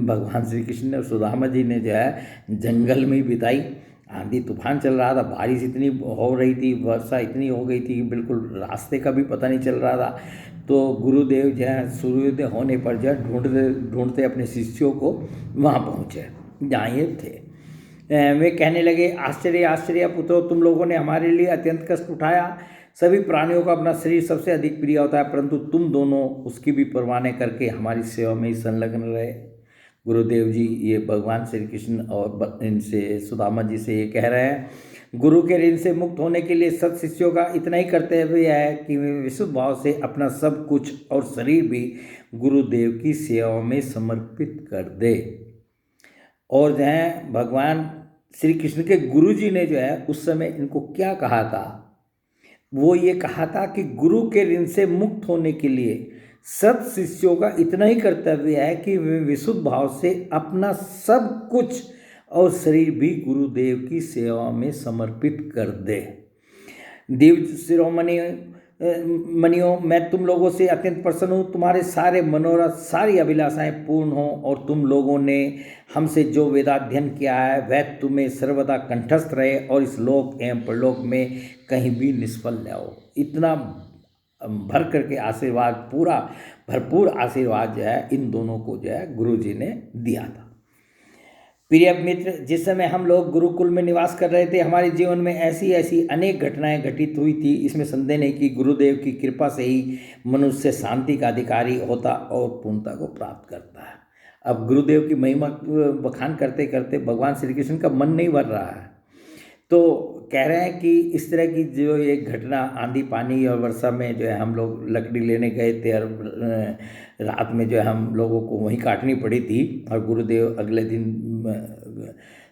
भगवान श्री कृष्ण और सुदामा जी ने जो है जंगल में ही बिताई। आंधी तूफान चल रहा था, बारिश इतनी हो रही थी, वर्षा इतनी हो गई थी कि बिल्कुल रास्ते का भी पता नहीं चल रहा था। तो गुरुदेव जो है सूर्योदय होने पर जो है ढूंढते ढूंढते अपने शिष्यों को वहाँ पहुँचे जहाँ ये थे। वे कहने लगे, आश्चर्य आश्चर्य पुत्रों, तुम लोगों ने हमारे लिए अत्यंत कष्ट उठाया। सभी प्राणियों का अपना शरीर सबसे अधिक प्रिय होता है, परंतु तुम दोनों उसकी भी परवाह नहीं करके हमारी सेवा में ही संलग्न रहे। गुरुदेव जी ये भगवान श्री कृष्ण और इनसे सुदामा जी से ये कह रहे हैं, गुरु के ऋण से मुक्त होने के लिए सत शिष्यों का इतना ही कर्तव्य है कि वे विशुद्ध भाव से अपना सब कुछ और शरीर भी गुरुदेव की सेवा में समर्पित कर दे। और जो है भगवान श्री कृष्ण के गुरु जी ने जो है उस समय इनको क्या कहा था, वो ये कहा था कि गुरु के ऋण से मुक्त होने के लिए सत शिष्यों का इतना ही कर्तव्य है कि वे विशुद्ध भाव से अपना सब कुछ और शरीर भी गुरुदेव की सेवा में समर्पित कर दे। देव शिरोमणि मनियों, मैं तुम लोगों से अत्यंत प्रसन्न हूँ। तुम्हारे सारे मनोरथ, सारी अभिलाषाएं पूर्ण हों और तुम लोगों ने हमसे जो वेदाध्ययन किया है वह तुम्हें सर्वदा कंठस्थ रहे और इस लोक एवं परलोक में कहीं भी निष्फल न हो। इतना भर करके आशीर्वाद, पूरा भरपूर आशीर्वाद जो है इन दोनों को जो है गुरु जी ने दिया था। प्रिय मित्र, जिस समय हम लोग गुरुकुल में निवास कर रहे थे हमारे जीवन में ऐसी ऐसी अनेक घटनाएं घटित हुई थी। इसमें संदेह नहीं कि गुरुदेव की कृपा से ही मनुष्य शांति का अधिकारी होता और पूर्णता को प्राप्त करता है। अब गुरुदेव की महिमा बखान करते करते भगवान श्री कृष्ण का मन नहीं भर रहा है। तो कह रहे हैं कि इस तरह की जो ये घटना आंधी पानी और वर्षा में जो है हम लोग लकड़ी लेने गए थे और रात में जो है हम लोगों को वहीं काटनी पड़ी थी और गुरुदेव अगले दिन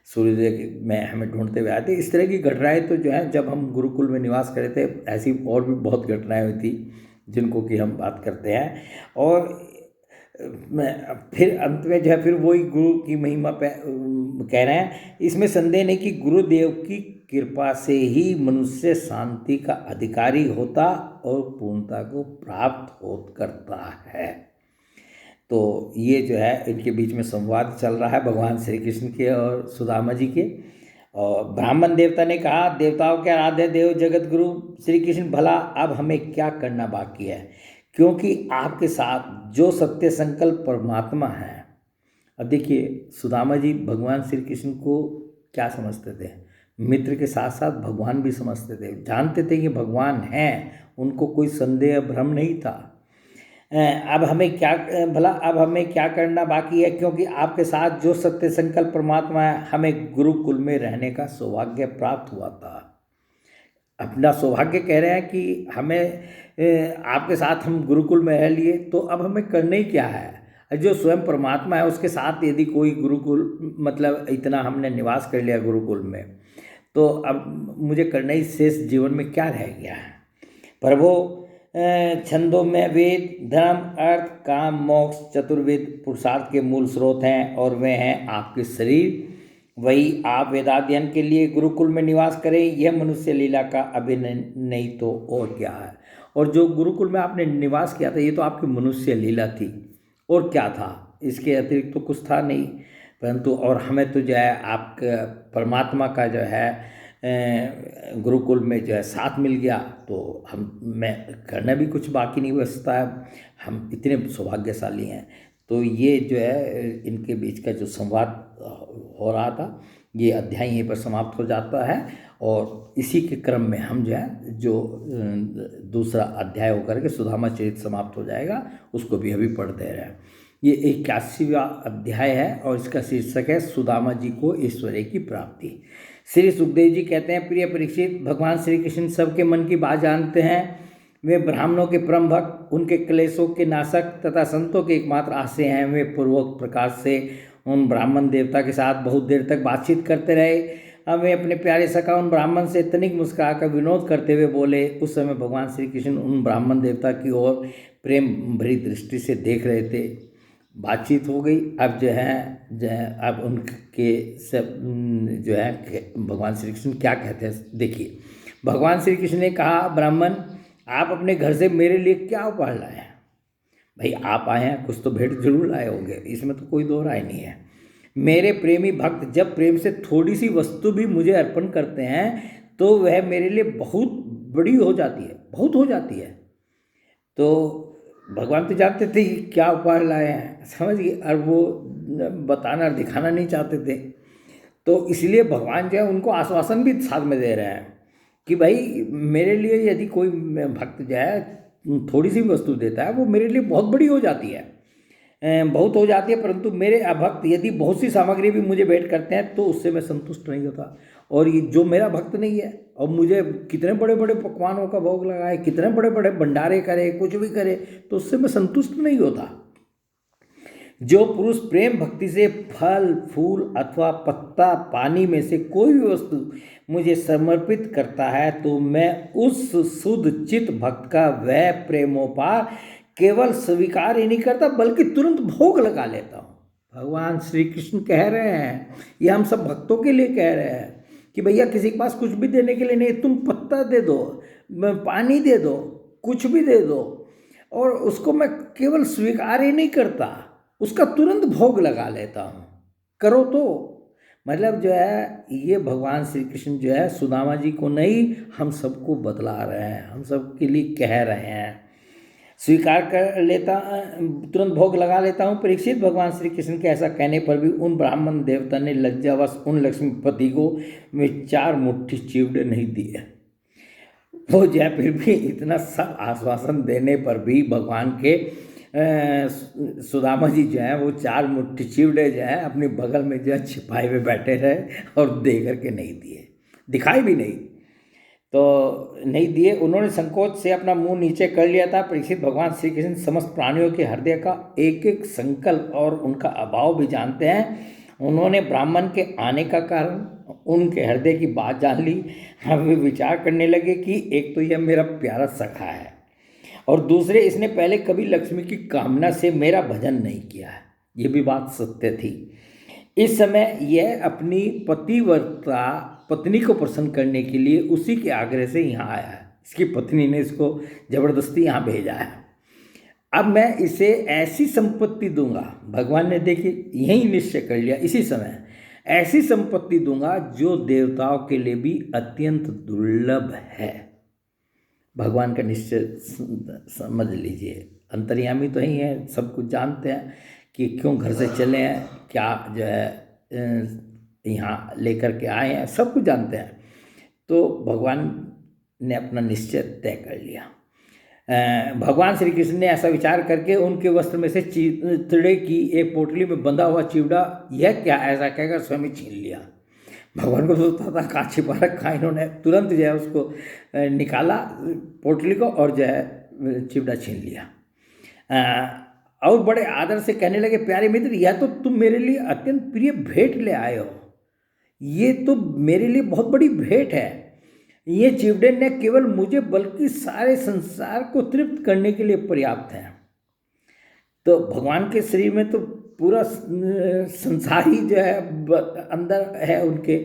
सूर्योदय में हमें ढूंढते हुए आए थे। इस तरह की घटनाएं तो जो है जब हम गुरुकुल में निवास करे थे, ऐसी और भी बहुत घटनाएं हुई थी जिनको कि हम बात करते हैं। और फिर अंत में जो है फिर वही गुरु की महिमा पे कह रहे हैं, इसमें संदेह नहीं कि गुरुदेव की कृपा से ही मनुष्य शांति का अधिकारी होता और पूर्णता को प्राप्त हो करता है। तो ये जो है इनके बीच में संवाद चल रहा है भगवान श्री कृष्ण के और सुदामा जी के। और ब्राह्मण देवता ने कहा, देवताओं के आराध्य देव जगत गुरु श्री कृष्ण, भला अब हमें क्या करना बाकी है, क्योंकि आपके साथ जो सत्य संकल्प परमात्मा है। अब देखिए सुदामा जी भगवान श्री कृष्ण को क्या समझते थे, मित्र के साथ साथ भगवान भी समझते थे, जानते थे कि भगवान हैं, उनको कोई संदेह भ्रम नहीं था। अब हमें क्या भला अब हमें क्या करना बाकी है, क्योंकि आपके साथ जो सत्य संकल्प परमात्मा है, हमें गुरुकुल में रहने का सौभाग्य प्राप्त हुआ था। अपना सौभाग्य कह रहे हैं कि हमें आपके साथ हम गुरुकुल में रह लिए, तो अब हमें करना ही क्या है। जो स्वयं परमात्मा है उसके साथ यदि कोई गुरुकुल मतलब इतना हमने निवास कर लिया गुरुकुल में, तो अब मुझे करना ही शेष जीवन में क्या रह गया है। प्रभु छंदों में वेद धर्म अर्थ काम मोक्ष चतुर्वेद पुरुषार्थ के मूल स्रोत हैं और वे हैं आपके शरीर। वही आप वेदाध्ययन के लिए गुरुकुल में निवास करें, यह मनुष्य लीला का अभिनय नहीं तो और क्या है। और जो गुरुकुल में आपने निवास किया था ये तो आपकी मनुष्य लीला थी, और क्या था, इसके अतिरिक्त तो कुछ था नहीं। परंतु और हमें तो जो है आपका परमात्मा का जो है गुरुकुल में जो है साथ मिल गया, तो हम मैं करना भी कुछ बाकी नहीं बचता है, हम इतने सौभाग्यशाली हैं। तो ये जो है इनके बीच का जो संवाद हो रहा था, ये अध्याय यहीं पर समाप्त हो जाता है। और इसी के क्रम में हम जो है जो दूसरा अध्याय होकर के सुदामा चरित समाप्त हो जाएगा, उसको भी अभी पढ़ दे रहे हैं। ये 81वां अध्याय है और इसका शीर्षक है सुदामा जी को ऐश्वर्य की प्राप्ति। श्री सुखदेव जी कहते हैं, प्रिय परीक्षित, भगवान श्री कृष्ण सबके मन की बात जानते हैं। वे ब्राह्मणों के परम भक्त, उनके क्लेशों के नाशक तथा संतों के एकमात्र आश्रय हैं। वे पूर्वोक्त प्रकार से उन ब्राह्मण देवता के साथ बहुत देर तक बातचीत करते रहे। अब वे अपने प्यारे सखा उन ब्राह्मण से तनिक मुस्कुराकर विनोद करते हुए बोले। उस समय भगवान श्री कृष्ण उन ब्राह्मण देवता की ओर प्रेम भरी दृष्टि से देख रहे थे। बातचीत हो गई। अब जो है अब उनके सब जो है भगवान श्री कृष्ण क्या कहते हैं देखिए। भगवान श्री कृष्ण ने कहा, ब्राह्मण, आप अपने घर से मेरे लिए क्या उपहार लाए हैं। भाई आप आए हैं, कुछ तो भेंट जरूर लाए होंगे, इसमें तो कोई दो राय नहीं है। मेरे प्रेमी भक्त जब प्रेम से थोड़ी सी वस्तु भी मुझे अर्पण करते हैं तो वह मेरे लिए बहुत बड़ी हो जाती है, बहुत हो जाती है। तो भगवान तो जानते थे कि क्या उपहार लाए हैं, समझिए, और वो बताना और दिखाना नहीं चाहते थे। तो इसलिए भगवान जो है उनको आश्वासन भी साथ में दे रहे हैं कि भाई मेरे लिए यदि कोई भक्त जो है थोड़ी सी वस्तु देता है वो मेरे लिए बहुत बड़ी हो जाती है, बहुत हो जाती है। परंतु मेरे अभक्त यदि बहुत सी सामग्री भी मुझे भेंट करते हैं तो उससे मैं संतुष्ट नहीं होता। और ये जो मेरा भक्त नहीं है और मुझे कितने बड़े बड़े पकवानों का भोग लगाए, कितने बड़े बड़े भंडारे करे, कुछ भी करे, तो उससे मैं संतुष्ट नहीं होता। जो पुरुष प्रेम भक्ति से फल फूल अथवा पत्ता पानी में से कोई भी वस्तु मुझे समर्पित करता है तो मैं उस शुद्ध चित्त भक्त का वह प्रेमोपहार केवल स्वीकार ही नहीं करता बल्कि तुरंत भोग लगा लेता हूँ। भगवान श्री कृष्ण कह रहे हैं, ये हम सब भक्तों के लिए कह रहे हैं कि भैया किसी के पास कुछ भी देने के लिए नहीं, तुम पत्ता दे दो, पानी दे दो, कुछ भी दे दो, और उसको मैं केवल स्वीकार ही नहीं करता, उसका तुरंत भोग लगा लेता हूँ। करो तो मतलब जो है ये भगवान श्री कृष्ण जो है सुदामा जी को नहीं हम सबको बतला रहे हैं, हम सब के लिए कह रहे हैं। स्वीकार कर लेता, तुरंत भोग लगा लेता हूँ। परीक्षित, भगवान श्री कृष्ण के ऐसा कहने पर भी उन ब्राह्मण देवता ने लज्जावश उन लक्ष्मीपति को वे 4 मुट्ठी चिवड़े नहीं दिए। वो जो है फिर भी इतना सब आश्वासन देने पर भी भगवान के सुदामा जी जो हैं वो 4 मुट्ठी चिवड़े जो हैं अपने बगल में जो है छिपाए हुए बैठे रहे और दे करके नहीं दिए, दिखाई भी नहीं। तो नहीं दिए। उन्होंने संकोच से अपना मुंह नीचे कर लिया था। परीक्षित भगवान श्री कृष्ण समस्त प्राणियों के हृदय का एक एक संकल्प और उनका अभाव भी जानते हैं। उन्होंने ब्राह्मण के आने का कारण, उनके हृदय की बात जान ली। अब वे विचार करने लगे कि एक तो यह मेरा प्यारा सखा है और दूसरे इसने पहले कभी लक्ष्मी की कामना से मेरा भजन नहीं किया है। ये भी बात सत्य थी। इस समय यह अपनी पतिव्रता पत्नी को प्रसन्न करने के लिए उसी के आग्रह से यहाँ आया है। इसकी पत्नी ने इसको जबरदस्ती यहाँ भेजा है। अब मैं इसे ऐसी संपत्ति दूंगा, भगवान ने देखिए यही निश्चय कर लिया इसी समय, ऐसी संपत्ति दूंगा जो देवताओं के लिए भी अत्यंत दुर्लभ है। भगवान का निश्चय समझ लीजिए। अंतर्यामी तो ही है, सब कुछ जानते हैं कि क्यों घर से चले हैं, क्या जो है यहाँ लेकर के आए हैं, सब कुछ जानते हैं। तो भगवान ने अपना निश्चय तय कर लिया। भगवान श्री कृष्ण ने ऐसा विचार करके उनके वस्त्र में से चिड़े की एक पोटली में बंधा हुआ चिवड़ा, यह क्या, ऐसा कहकर स्वयं ही छीन लिया। भगवान को सोचता था कहाँ छिपा रखा, इन्होंने तुरंत जो है उसको निकाला पोटली को और जो है चिवड़ा छीन लिया। और बड़े आदर से कहने लगे, प्यारे मित्र, यह तो तुम मेरे लिए अत्यंत प्रिय भेंट ले आए हो। ये तो मेरे लिए बहुत बड़ी भेंट है। ये चिवड़े न केवल मुझे बल्कि सारे संसार को तृप्त करने के लिए पर्याप्त है। तो भगवान के शरीर में तो पूरा संसार ही जो है अंदर है उनके।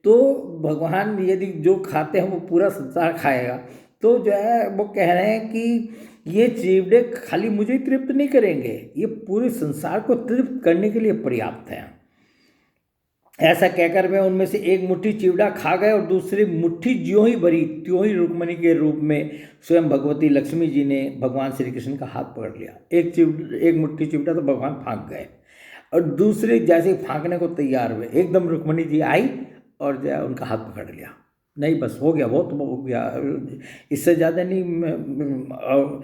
तो भगवान यदि जो खाते हैं वो पूरा संसार खाएगा। तो जो है वो कह रहे हैं कि ये चिवड़े खाली मुझे ही तृप्त नहीं करेंगे, ये पूरे संसार को तृप्त करने के लिए पर्याप्त हैं। ऐसा कहकर वे उनमें से एक मुट्ठी चिवड़ा खा गए और दूसरी मुट्ठी ज्यों ही भरी त्यों ही रुक्मिणी के रूप में स्वयं भगवती लक्ष्मी जी ने भगवान श्री कृष्ण का हाथ पकड़ लिया। एक मुट्ठी चिवड़ा तो भगवान फाँक गए और दूसरे जैसे फाँकने को तैयार हुए, एकदम रुक्मिणी जी आई और जो है उनका हाथ पकड़ लिया। नहीं, बस हो गया, बहुत हो गया, इससे ज़्यादा नहीं। और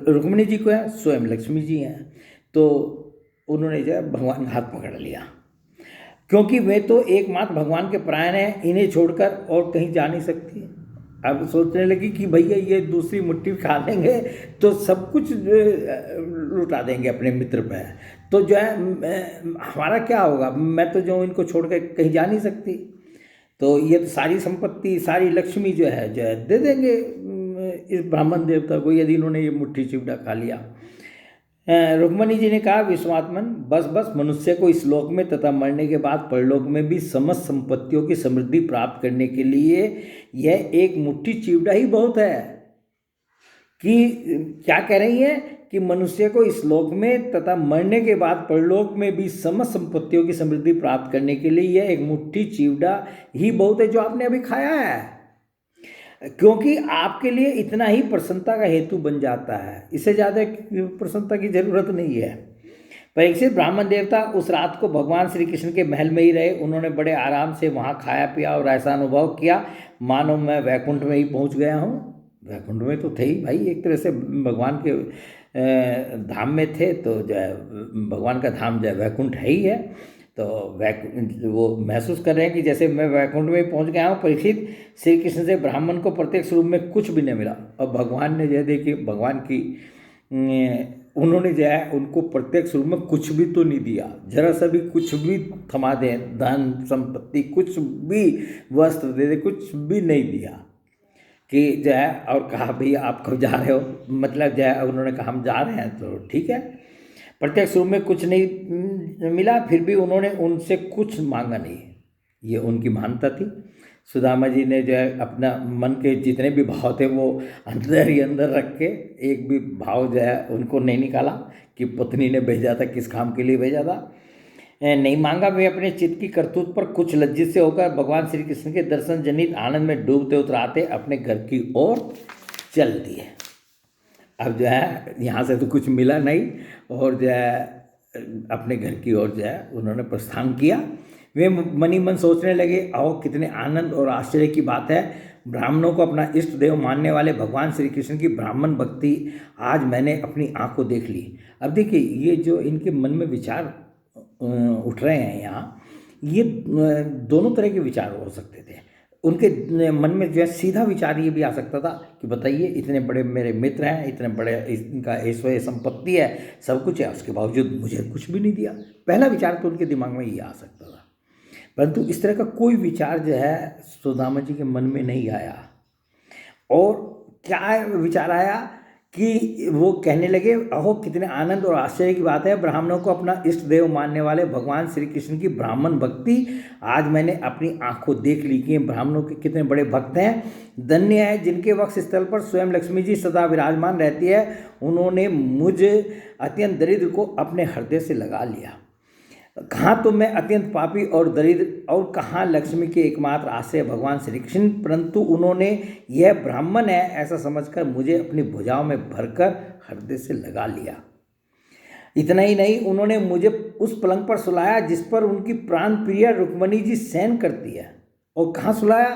रुक्मिणी जी को है, स्वयं लक्ष्मी जी हैं, तो उन्होंने जो है भगवान का हाथ पकड़ लिया, क्योंकि वे तो एकमात्र भगवान के प्राण हैं, इन्हें छोड़कर और कहीं जा नहीं सकती। अब सोचने लगी कि भैया ये दूसरी मुट्ठी खा लेंगे तो सब कुछ लुटा देंगे अपने मित्र पे, तो जो है हमारा क्या होगा, मैं तो जो इनको छोड़ कर कहीं जा नहीं सकती। तो ये तो सारी संपत्ति, सारी लक्ष्मी जो है दे देंगे इस ब्राह्मण देवता को, यदि इन्होंने ये मुट्ठी चिवड़ा खा लिया। रुक्मिणी जी ने कहा, विश्वात्मन, बस बस, मनुष्य को इस लोक में तथा मरने के बाद परलोक में भी समस्त संपत्तियों की समृद्धि प्राप्त करने के लिए यह एक मुट्ठी चिवड़ा ही बहुत है। कि क्या कह रही है कि मनुष्य को इस लोक में तथा मरने के बाद परलोक में भी समस्त संपत्तियों की समृद्धि प्राप्त करने के लिए यह एक मुट्ठी चिवड़ा ही बहुत है जो आपने अभी खाया है, क्योंकि आपके लिए इतना ही प्रसन्नता का हेतु बन जाता है, इससे ज़्यादा प्रसन्नता की जरूरत नहीं है। परीक्षित, ब्राह्मण देवता उस रात को भगवान श्री कृष्ण के महल में ही रहे। उन्होंने बड़े आराम से वहाँ खाया पिया और ऐसा अनुभव किया मानो मैं वैकुंठ में ही पहुँच गया हूँ। वैकुंठ में तो थे ही भाई, एक तरह से भगवान के धाम में थे, तो जो है भगवान का धाम जो है वैकुंठ है ही है। तो वो महसूस कर रहे हैं कि जैसे मैं वैकुंठ में पहुंच गया हूँ। परीक्षित, श्री कृष्ण से ब्राह्मण को प्रत्यक्ष रूप में कुछ भी नहीं मिला और भगवान ने जो देखिए भगवान की उन्होंने जो है उनको प्रत्यक्ष रूप में कुछ भी तो नहीं दिया, जरा सा भी कुछ भी थमा दें, धन संपत्ति कुछ भी, वस्त्र दे दे, कुछ भी नहीं दिया कि जो है। और कहा भैया आप कब जा रहे हो, मतलब जो है उन्होंने कहा हम जा रहे हैं, तो ठीक है। प्रत्यक्ष रूप में कुछ नहीं मिला, फिर भी उन्होंने उनसे कुछ मांगा नहीं, ये उनकी महानता थी। सुदामा जी ने जो है अपना मन के जितने भी भाव थे वो अंदर ही अंदर रख के, एक भी भाव जो है उनको नहीं निकाला कि पत्नी ने भेजा था, किस काम के लिए भेजा था, नहीं मांगा। वे अपने चित्त की करतूत पर कुछ लज्जित से होकर भगवान श्री कृष्ण के दर्शन जनित आनंद में डूबते उतराते अपने घर की ओर चल दिए। अब जो है यहाँ से तो कुछ मिला नहीं और जो है अपने घर की ओर जो है उन्होंने प्रस्थान किया। वे मनी मन सोचने लगे, आओ कितने आनंद और आश्चर्य की बात है, ब्राह्मणों को अपना इष्ट देव मानने वाले भगवान श्री कृष्ण की ब्राह्मण भक्ति आज मैंने अपनी आंखों देख ली। अब देखिए ये जो इनके मन में विचार उठ रहे हैं यहाँ, ये दोनों तरह के विचार हो सकते थे। उनके मन में जो है सीधा विचार ये भी आ सकता था कि बताइए, इतने बड़े मेरे मित्र हैं, इतने बड़े इनका ऐश्वर्य संपत्ति है, सब कुछ है, उसके बावजूद मुझे कुछ भी नहीं दिया। पहला विचार तो उनके दिमाग में ये आ सकता था, परंतु इस तरह का कोई विचार जो है सुदामा जी के मन में नहीं आया। और क्या विचार आया कि वो कहने लगे, अहो कितने आनंद और आश्चर्य की बात है, ब्राह्मणों को अपना इष्ट देव मानने वाले भगवान श्री कृष्ण की ब्राह्मण भक्ति आज मैंने अपनी आंखों देख ली कि ब्राह्मणों के कितने बड़े भक्त हैं। धन्य है जिनके वक्ष स्थल पर स्वयं लक्ष्मी जी सदा विराजमान रहती है। उन्होंने मुझ अत्यंत दरिद्र को अपने हृदय से लगा लिया। कहाँ तो मैं अत्यंत पापी और दरिद्र, और कहाँ लक्ष्मी के एकमात्र आश्रय भगवान श्री कृष्ण, परंतु उन्होंने यह ब्राह्मण है ऐसा समझकर मुझे अपनी भुजाओं में भरकर हृदय से लगा लिया। इतना ही नहीं, उन्होंने मुझे उस पलंग पर सुलाया जिस पर उनकी प्राण प्रिय रुक्मणी जी शयन करती है। और कहाँ सुलाया,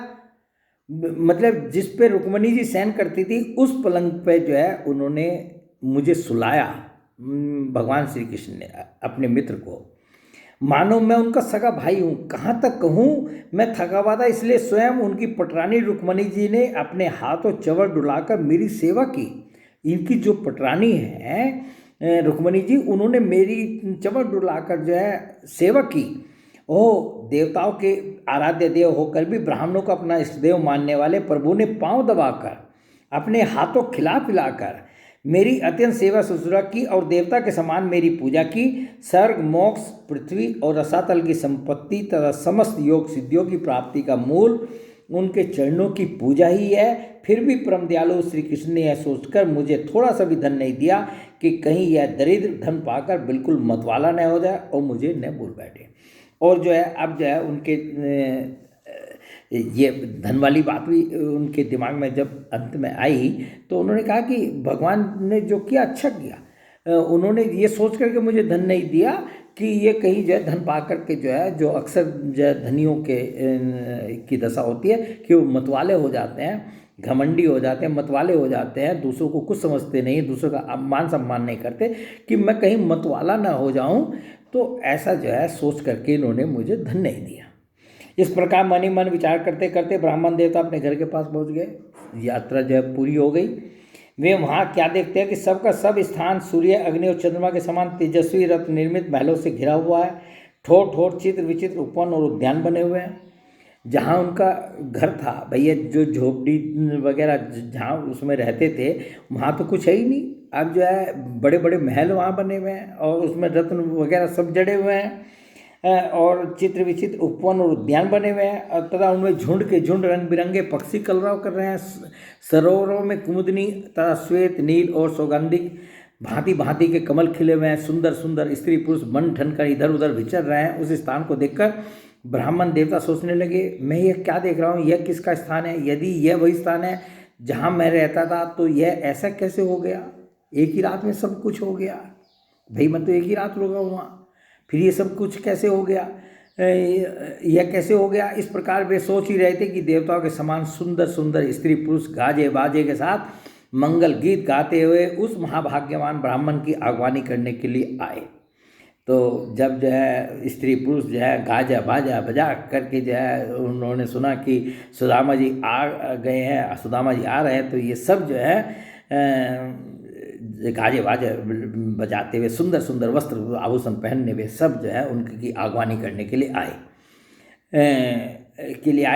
मतलब जिस पे रुक्मणी जी शयन करती थी उस पलंग पे जो है उन्होंने मुझे सुलाया, भगवान श्री कृष्ण ने अपने मित्र को, मानो मैं उनका सगा भाई हूँ। कहाँ तक कहूँ, मैं थका हुआ था इसलिए स्वयं उनकी पटरानी रुक्मणी जी ने अपने हाथों चवर डुलाकर मेरी सेवा की। इनकी जो पटरानी है रुक्मणी जी, उन्होंने मेरी चवर डुलाकर जो है सेवा की। ओह, देवताओं के आराध्य देव होकर भी ब्राह्मणों को अपना इष्ट देव मानने वाले प्रभु ने पांव दबाकर अपने हाथों खिला पिलाकर मेरी अत्यंत सेवा शुश्रूषा की और देवता के समान मेरी पूजा की। स्वर्ग, मोक्ष, पृथ्वी और रसातल की संपत्ति तथा समस्त योग सिद्धियों की प्राप्ति का मूल उनके चरणों की पूजा ही है। फिर भी परम दयालु श्री कृष्ण ने यह सोचकर मुझे थोड़ा सा भी धन नहीं दिया कि कहीं यह दरिद्र धन पाकर बिल्कुल मतवाला न हो जाए और मुझे न भूल बैठे। और जो है अब जो है उनके ये धन वाली बात भी उनके दिमाग में जब अंत में आई तो उन्होंने कहा कि भगवान ने जो किया अच्छा किया। उन्होंने ये सोच करके मुझे धन नहीं दिया कि ये कहीं जो है धन पा करके जो है, जो अक्सर जो है धनियों के की दशा होती है कि वो मतवाले हो जाते हैं, घमंडी हो जाते हैं, मतवाले हो जाते हैं, दूसरों को कुछ समझते नहीं, दूसरों का मान सम्मान नहीं करते, कि मैं कहीं मतवाला ना हो जाऊं। तो ऐसा जो है सोच करके इन्होंने मुझे धन नहीं दिया। इस प्रकार मन ही मन विचार करते करते ब्राह्मण देवता अपने घर के पास पहुंच गए। यात्रा जो है पूरी हो गई। वे वहाँ क्या देखते हैं कि सबका सब स्थान सूर्य, अग्नि और चंद्रमा के समान तेजस्वी रत्न निर्मित महलों से घिरा हुआ है। ठोर ठोर चित्र विचित्र उपवन और उद्यान बने हुए हैं। जहाँ उनका घर था भैया, जो झोपड़ी वगैरह जहाँ उसमें रहते थे, वहाँ तो कुछ है ही नहीं। अब जो है बड़े बड़े महल वहाँ बने हुए हैं और उसमें रत्न वगैरह सब जड़े हुए हैं, और चित्र विचित्र उपवन और उद्यान बने हुए हैं, तथा उनमें झुंड के झुंड रंग बिरंगे पक्षी कलरव कर रहे हैं। सरोवरों में कुमुदनी तथा श्वेत, नील और सौगंधिक भांति भांति के कमल खिले हुए हैं। सुंदर सुंदर स्त्री पुरुष बन ठन कर इधर उधर विचर रहे हैं। उस स्थान को देखकर ब्राह्मण देवता सोचने लगे, मैं यह क्या देख रहा हूँ, यह किसका स्थान है? यदि यह वही स्थान है जहाँ मैं रहता था तो यह ऐसा कैसे हो गया? एक ही रात में सब कुछ हो गया। भाई मैं तो एक ही रात रुका हुआ, फिर ये सब कुछ कैसे हो गया? यह कैसे हो गया? इस प्रकार वे सोच ही रहे थे कि देवताओं के समान सुंदर सुंदर स्त्री पुरुष गाजे बाजे के साथ मंगल गीत गाते हुए उस महाभाग्यवान ब्राह्मण की अगवानी करने के लिए आए। तो जब जो है स्त्री पुरुष जो है गाजा बाजा बजा करके जो है उन्होंने सुना कि सुदामा जी आ गए हैं, सुदामा जी आ रहे हैं, तो ये सब जो है गाजे बाजे बजाते हुए सुंदर सुंदर वस्त्र आभूषण पहनने हुए सब जो है उनकी आगवानी करने के लिए आए।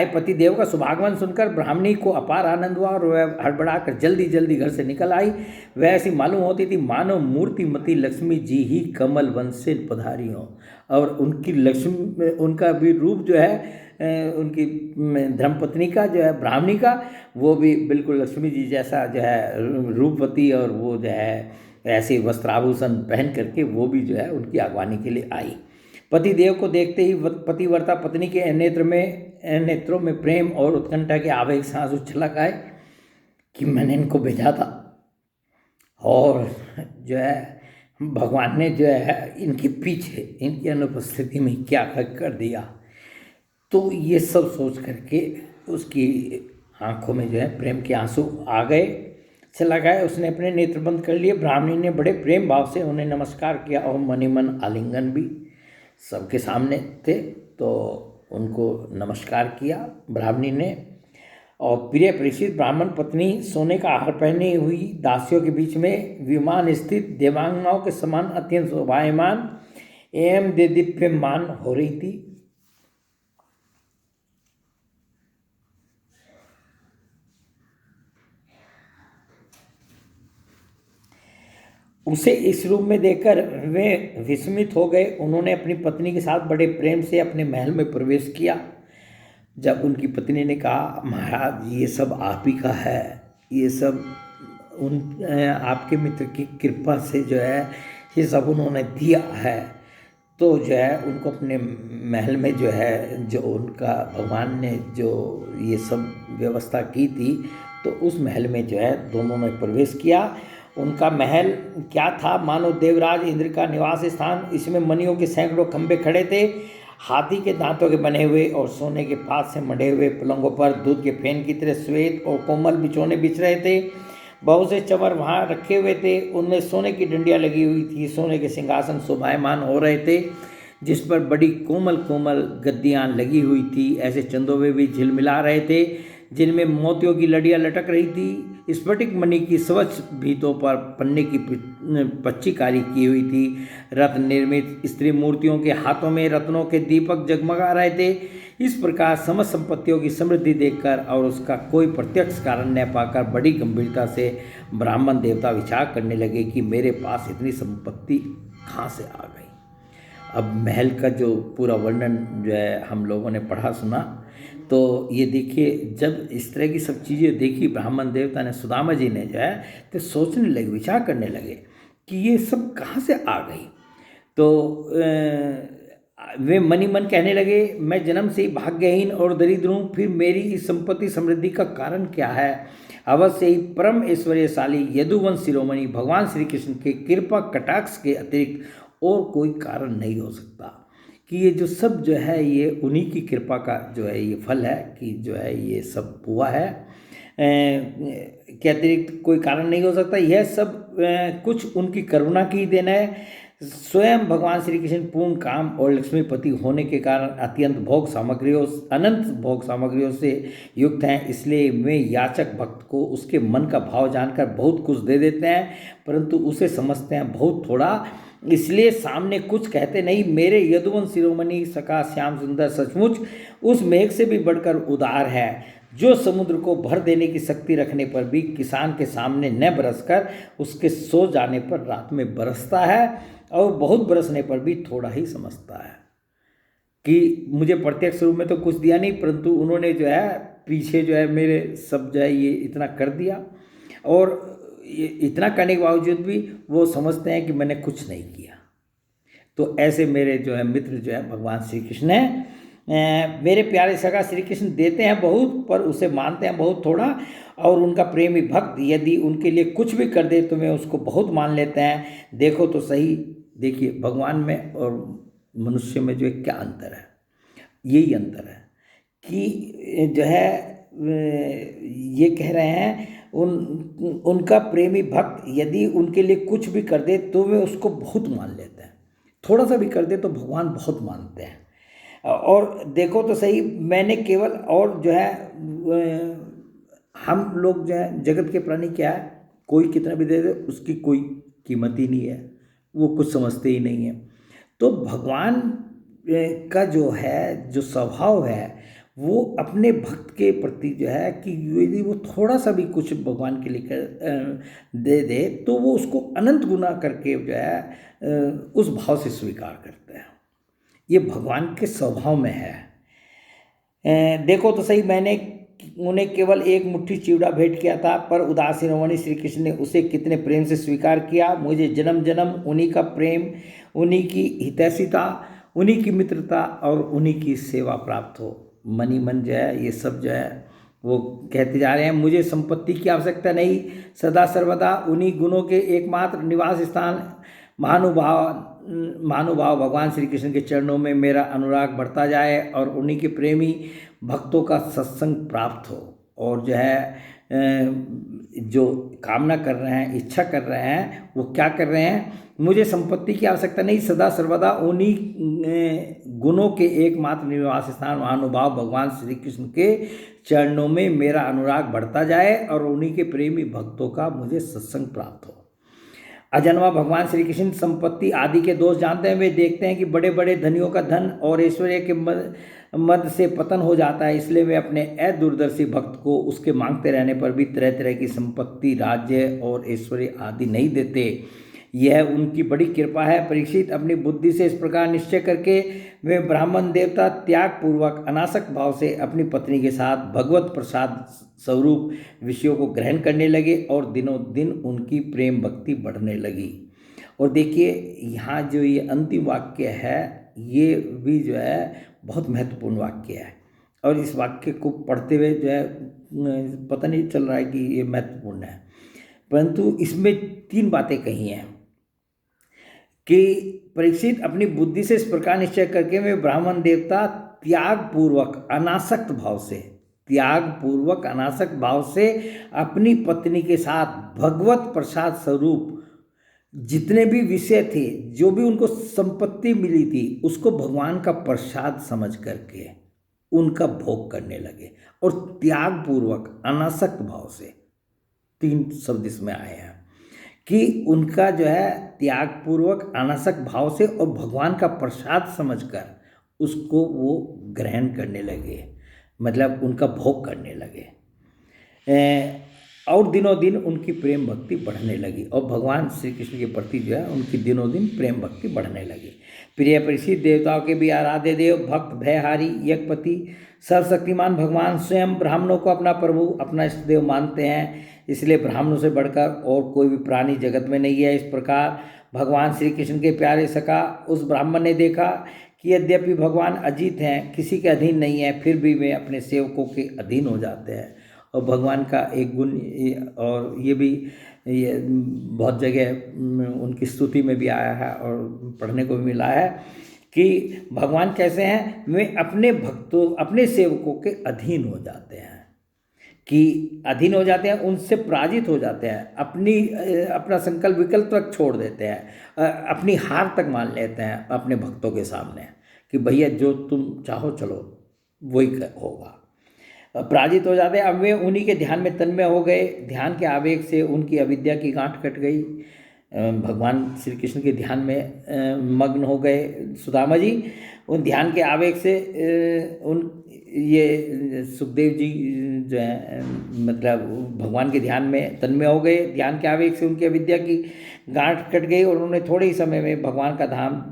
पति देव का सुभागमन सुनकर ब्राह्मणी को अपार आनंद हुआ और वह हड़बड़ाकर जल्दी जल्दी घर से निकल आई। वह ऐसी मालूम होती थी मानो मूर्तिमती लक्ष्मी जी ही कमल वन से पधारी हों, और उनकी लक्ष्मी, उनका भी रूप जो है उनकी धर्मपत्नी का जो है ब्राह्मणी का, वो भी बिल्कुल लक्ष्मी जी जैसा जो है रूपवती, और वो जो है ऐसे वस्त्राभूषण पहन करके वो भी जो है उनकी अगवानी के लिए आई। पति देव को देखते ही पतिव्रता पत्नी के नेत्रों में प्रेम और उत्कंठा के आवेग सांस उछलक आए कि मैंने इनको भेजा था, और जो है भगवान ने जो है इनके पीछे इनकी अनुपस्थिति में क्या कर दिया। तो ये सब सोच करके उसकी आंखों में जो है प्रेम के आंसू आ गए, चला गया। उसने अपने नेत्र बंद कर लिए। ब्राह्मणी ने बड़े प्रेम भाव से उन्हें नमस्कार किया और मन ही मन आलिंगन भी सबके सामने थे। तो उनको नमस्कार किया ब्राह्मणी ने। और प्रिय प्रेषित ब्राह्मण पत्नी सोने का आहार पहनी हुई दासियों के बीच में विमान स्थित देवांगनाओं के समान अत्यंत शोभायमान एवं देदीप्यमान हो रही थी। उसे इस रूप में देखकर वे विस्मित हो गए। उन्होंने अपनी पत्नी के साथ बड़े प्रेम से अपने महल में प्रवेश किया। जब उनकी पत्नी ने कहा, महाराज ये सब आप ही का है, ये सब आपके मित्र की कृपा से जो है ये सब उन्होंने दिया है, तो जो है उनको अपने महल में जो है जो उनका भगवान ने जो ये सब व्यवस्था की थी, तो उस महल में जो है दोनों ने प्रवेश किया। उनका महल क्या था, मानो देवराज इंद्र का निवास स्थान। इसमें मणियों के सैकड़ों खंभे खड़े थे, हाथी के दांतों के बने हुए और सोने के पात से मढ़े हुए पलंगों पर दूध के फेन की तरह श्वेत और कोमल बिछौने बिछ रहे थे। बहुत से चंवर वहाँ रखे हुए थे, उनमें सोने की डंडियाँ लगी हुई थी। सोने के सिंहासन शोभायमान हो रहे थे, जिस पर बड़ी कोमल कोमल गद्दियाँ लगी हुई थी। ऐसे चंदोवे भी झिलमिला रहे थे, जिनमें मोतियों की लड़ियाँ लटक रही थी। स्फटिक मणि की स्वच्छ भीतों पर पन्ने की पच्चीकारी की हुई थी। रत्न निर्मित स्त्री मूर्तियों के हाथों में रत्नों के दीपक जगमगा रहे थे। इस प्रकार समस्त संपत्तियों की समृद्धि देखकर और उसका कोई प्रत्यक्ष कारण न पाकर बड़ी गंभीरता से ब्राह्मण देवता विचार करने लगे कि मेरे पास इतनी संपत्ति कहाँ से आ गई। अब महल का जो पूरा वर्णन जो है हम लोगों ने पढ़ा सुना, तो ये देखिए जब इस तरह की सब चीज़ें देखी ब्राह्मण देवता ने, सुदामा जी ने जो है तो सोचने लगे, विचार करने लगे कि ये सब कहाँ से आ गई। तो वे मन ही मन कहने लगे, मैं जन्म से ही भाग्यहीन और दरिद्र हूँ, फिर मेरी इस संपत्ति समृद्धि का कारण क्या है। अवश्य ही परम ऐश्वर्यशाली यदुवंश शिरोमणि भगवान श्री कृष्ण के कृपा कटाक्ष के अतिरिक्त और कोई कारण नहीं हो सकता, कि ये जो सब जो है ये उन्हीं की कृपा का जो है ये फल है, कि जो है ये सब हुआ है, के अतिरिक्त कोई कारण नहीं हो सकता। यह सब कुछ उनकी करुणा की देन है। स्वयं भगवान श्री कृष्ण पूर्ण काम और लक्ष्मीपति होने के कारण अत्यंत भोग सामग्रियों, अनंत भोग सामग्रियों से युक्त हैं। इसलिए वे याचक भक्त को उसके मन का भाव जानकर बहुत कुछ दे देते हैं, परंतु उसे समझते हैं बहुत थोड़ा, इसलिए सामने कुछ कहते नहीं। मेरे यदुवंश शिरोमणि सका श्याम सुंदर सचमुच उस मेघ से भी बढ़कर उदार है, जो समुद्र को भर देने की शक्ति रखने पर भी किसान के सामने न बरसकर उसके सो जाने पर रात में बरसता है, और बहुत बरसने पर भी थोड़ा ही समझता है। कि मुझे प्रत्यक्ष रूप में तो कुछ दिया नहीं, परंतु उन्होंने जो है पीछे जो है मेरे सब जो है ये इतना कर दिया, और इतना करने के बावजूद भी वो समझते हैं कि मैंने कुछ नहीं किया। तो ऐसे मेरे जो है मित्र जो है भगवान श्री कृष्ण हैं। मेरे प्यारे सखा श्री कृष्ण देते हैं बहुत, पर उसे मानते हैं बहुत थोड़ा। और उनका प्रेमी भक्त यदि उनके लिए कुछ भी कर दे तो वे उसको बहुत मान लेते हैं। देखो तो सही, देखिए भगवान में और मनुष्य में जो है क्या अंतर है। यही अंतर है कि जो है ये कह रहे हैं उनका प्रेमी भक्त यदि उनके लिए कुछ भी कर दे तो वे उसको बहुत मान लेते हैं। थोड़ा सा भी कर दे तो भगवान बहुत मानते हैं। और देखो तो सही, मैंने केवल, और जो है हम लोग जो है जगत के प्राणी क्या है, कोई कितना भी दे दे उसकी कोई कीमत ही नहीं है, वो कुछ समझते ही नहीं है। तो भगवान का जो है जो स्वभाव है वो अपने भक्त के प्रति जो है कि यदि वो थोड़ा सा भी कुछ भगवान के लिए दे दे तो वो उसको अनंत गुना करके जो है उस भाव से स्वीकार करते हैं। ये भगवान के स्वभाव में है। देखो तो सही, मैंने उन्हें केवल एक मुट्ठी चिवड़ा भेंट किया था, पर उदास शिरोमणि श्री कृष्ण ने उसे कितने प्रेम से स्वीकार किया। मुझे जन्म जन्म उन्हीं का प्रेम, उन्हीं की हितैषिता, उन्हीं की मित्रता और उन्हीं की सेवा प्राप्त हो। मनी मन जो है ये सब जो है वो कहते जा रहे हैं, मुझे संपत्ति की आवश्यकता नहीं, सदा सर्वदा उन्हीं गुणों के एकमात्र निवास स्थान महानुभाव भगवान श्री कृष्ण के चरणों में मेरा अनुराग बढ़ता जाए और उन्हीं के प्रेमी भक्तों का सत्संग प्राप्त हो। और जो है जो कामना कर रहे हैं, इच्छा कर रहे हैं, वो क्या कर रहे हैं, मुझे संपत्ति की आवश्यकता नहीं, सदा सर्वदा उन्हीं गुणों के एकमात्र निवास स्थान महानुभाव भगवान श्री कृष्ण के चरणों में मेरा अनुराग बढ़ता जाए और उन्हीं के प्रेमी भक्तों का मुझे सत्संग प्राप्त हो। अजन्मा भगवान श्री कृष्ण संपत्ति आदि के दोष जानते हैं। वे देखते हैं कि बड़े बड़े धनियों का धन और ऐश्वर्य के मद से पतन हो जाता है, इसलिए वे अपने अदूरदर्शी भक्त को उसके मांगते रहने पर भी तरह तरह की संपत्ति, राज्य और ऐश्वर्य आदि नहीं देते। यह उनकी बड़ी कृपा है। परीक्षित, अपनी बुद्धि से इस प्रकार निश्चय करके वे ब्राह्मण देवता त्याग पूर्वक अनासक्त भाव से अपनी पत्नी के साथ भगवत प्रसाद स्वरूप विषयों को ग्रहण करने लगे और दिनों दिन उनकी प्रेम भक्ति बढ़ने लगी। और देखिए यहाँ जो ये अंतिम वाक्य है, ये भी जो है बहुत महत्वपूर्ण वाक्य है, और इस वाक्य को पढ़ते हुए जो है पता नहीं चल रहा है कि ये महत्वपूर्ण है, परंतु इसमें 3 बातें कही हैं कि परीक्षित, अपनी बुद्धि से इस प्रकार निश्चय करके वे ब्राह्मण देवता त्याग पूर्वक अनासक्त भाव से अपनी पत्नी के साथ भगवत प्रसाद स्वरूप जितने भी विषय थे, जो भी उनको संपत्ति मिली थी, उसको भगवान का प्रसाद समझ करके उनका भोग करने लगे। और त्याग पूर्वक अनासक्त भाव से, 3 शब्द इसमें आए हैं कि उनका जो है त्याग पूर्वक अनासक्त भाव से और भगवान का प्रसाद समझकर उसको वो ग्रहण करने लगे, मतलब उनका भोग करने लगे। और दिनों दिन उनकी प्रेम भक्ति बढ़ने लगी और भगवान श्री कृष्ण के प्रति जो है उनकी दिनों दिन प्रेम भक्ति बढ़ने लगी। प्रिय परिचित, देवताओं के भी आराध्य देव, भक्त, भयहारी, यज्ञपति, सर्वशक्तिमान भगवान स्वयं ब्राह्मणों को अपना प्रभु, अपना इष्ट देव मानते हैं, इसलिए ब्राह्मणों से बढ़कर और कोई भी प्राणी जगत में नहीं है। इस प्रकार भगवान श्री कृष्ण के प्यारे सखा उस ब्राह्मण ने देखा कि यद्यपि भगवान अजीत हैं, किसी के अधीन नहीं है, फिर भी वे अपने सेवकों के अधीन हो जाते हैं। और भगवान का एक गुण, और ये भी ये बहुत जगह उनकी स्तुति में भी आया है और पढ़ने को भी मिला है कि भगवान कैसे हैं, वे अपने भक्तों, अपने सेवकों के अधीन हो जाते हैं, कि अधीन हो जाते हैं, उनसे पराजित हो जाते हैं, अपना संकल्प विकल्प तक छोड़ देते हैं, अपनी हार तक मान लेते हैं अपने भक्तों के सामने कि भैया जो तुम चाहो चलो वही होगा, पराजित हो जाते हैं। अब वे उन्हीं के ध्यान में तन्मय हो गए। ध्यान के आवेग से उनकी अविद्या की गांठ कट गई। भगवान श्री कृष्ण के ध्यान में मग्न हो गए सुदामा जी। उन ध्यान के आवेग से ये सुखदेव जी जो है, मतलब भगवान के ध्यान में तन्मय हो गए। ध्यान के आवेग से उनकी अविद्या की गांठ कट गई और उन्होंने थोड़े ही समय में भगवान का धाम,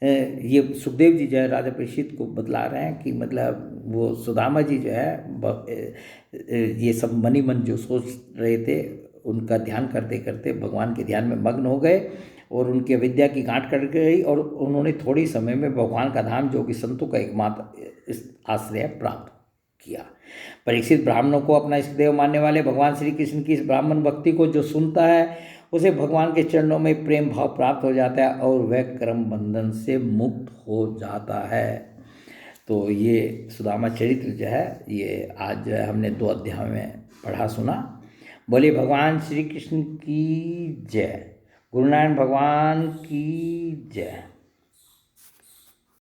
ये सुखदेव जी जो है राजा परीक्षित को बतला रहे हैं कि मतलब वो सुदामा जी जो है ये सब मनी मन जो सोच रहे थे, उनका ध्यान करते करते भगवान के ध्यान में मग्न हो गए और उनकी अविद्या की गांठ कट गई और उन्होंने थोड़ी समय में भगवान का धाम, जो कि संतों का एकमात्र आश्रय, प्राप्त किया। परीक्षित, ब्राह्मणों को अपना इष्ट देव मानने वाले भगवान श्री कृष्ण की इस ब्राह्मण भक्ति को जो सुनता है, उसे भगवान के चरणों में प्रेम भाव प्राप्त हो जाता है और वह कर्म बंधन से मुक्त हो जाता है। तो ये सुदामा चरित्र जो है, ये आज जो है हमने 2 अध्याय में पढ़ा सुना। बोले भगवान श्री कृष्ण की जय, गुरु नारायण भगवान की जय।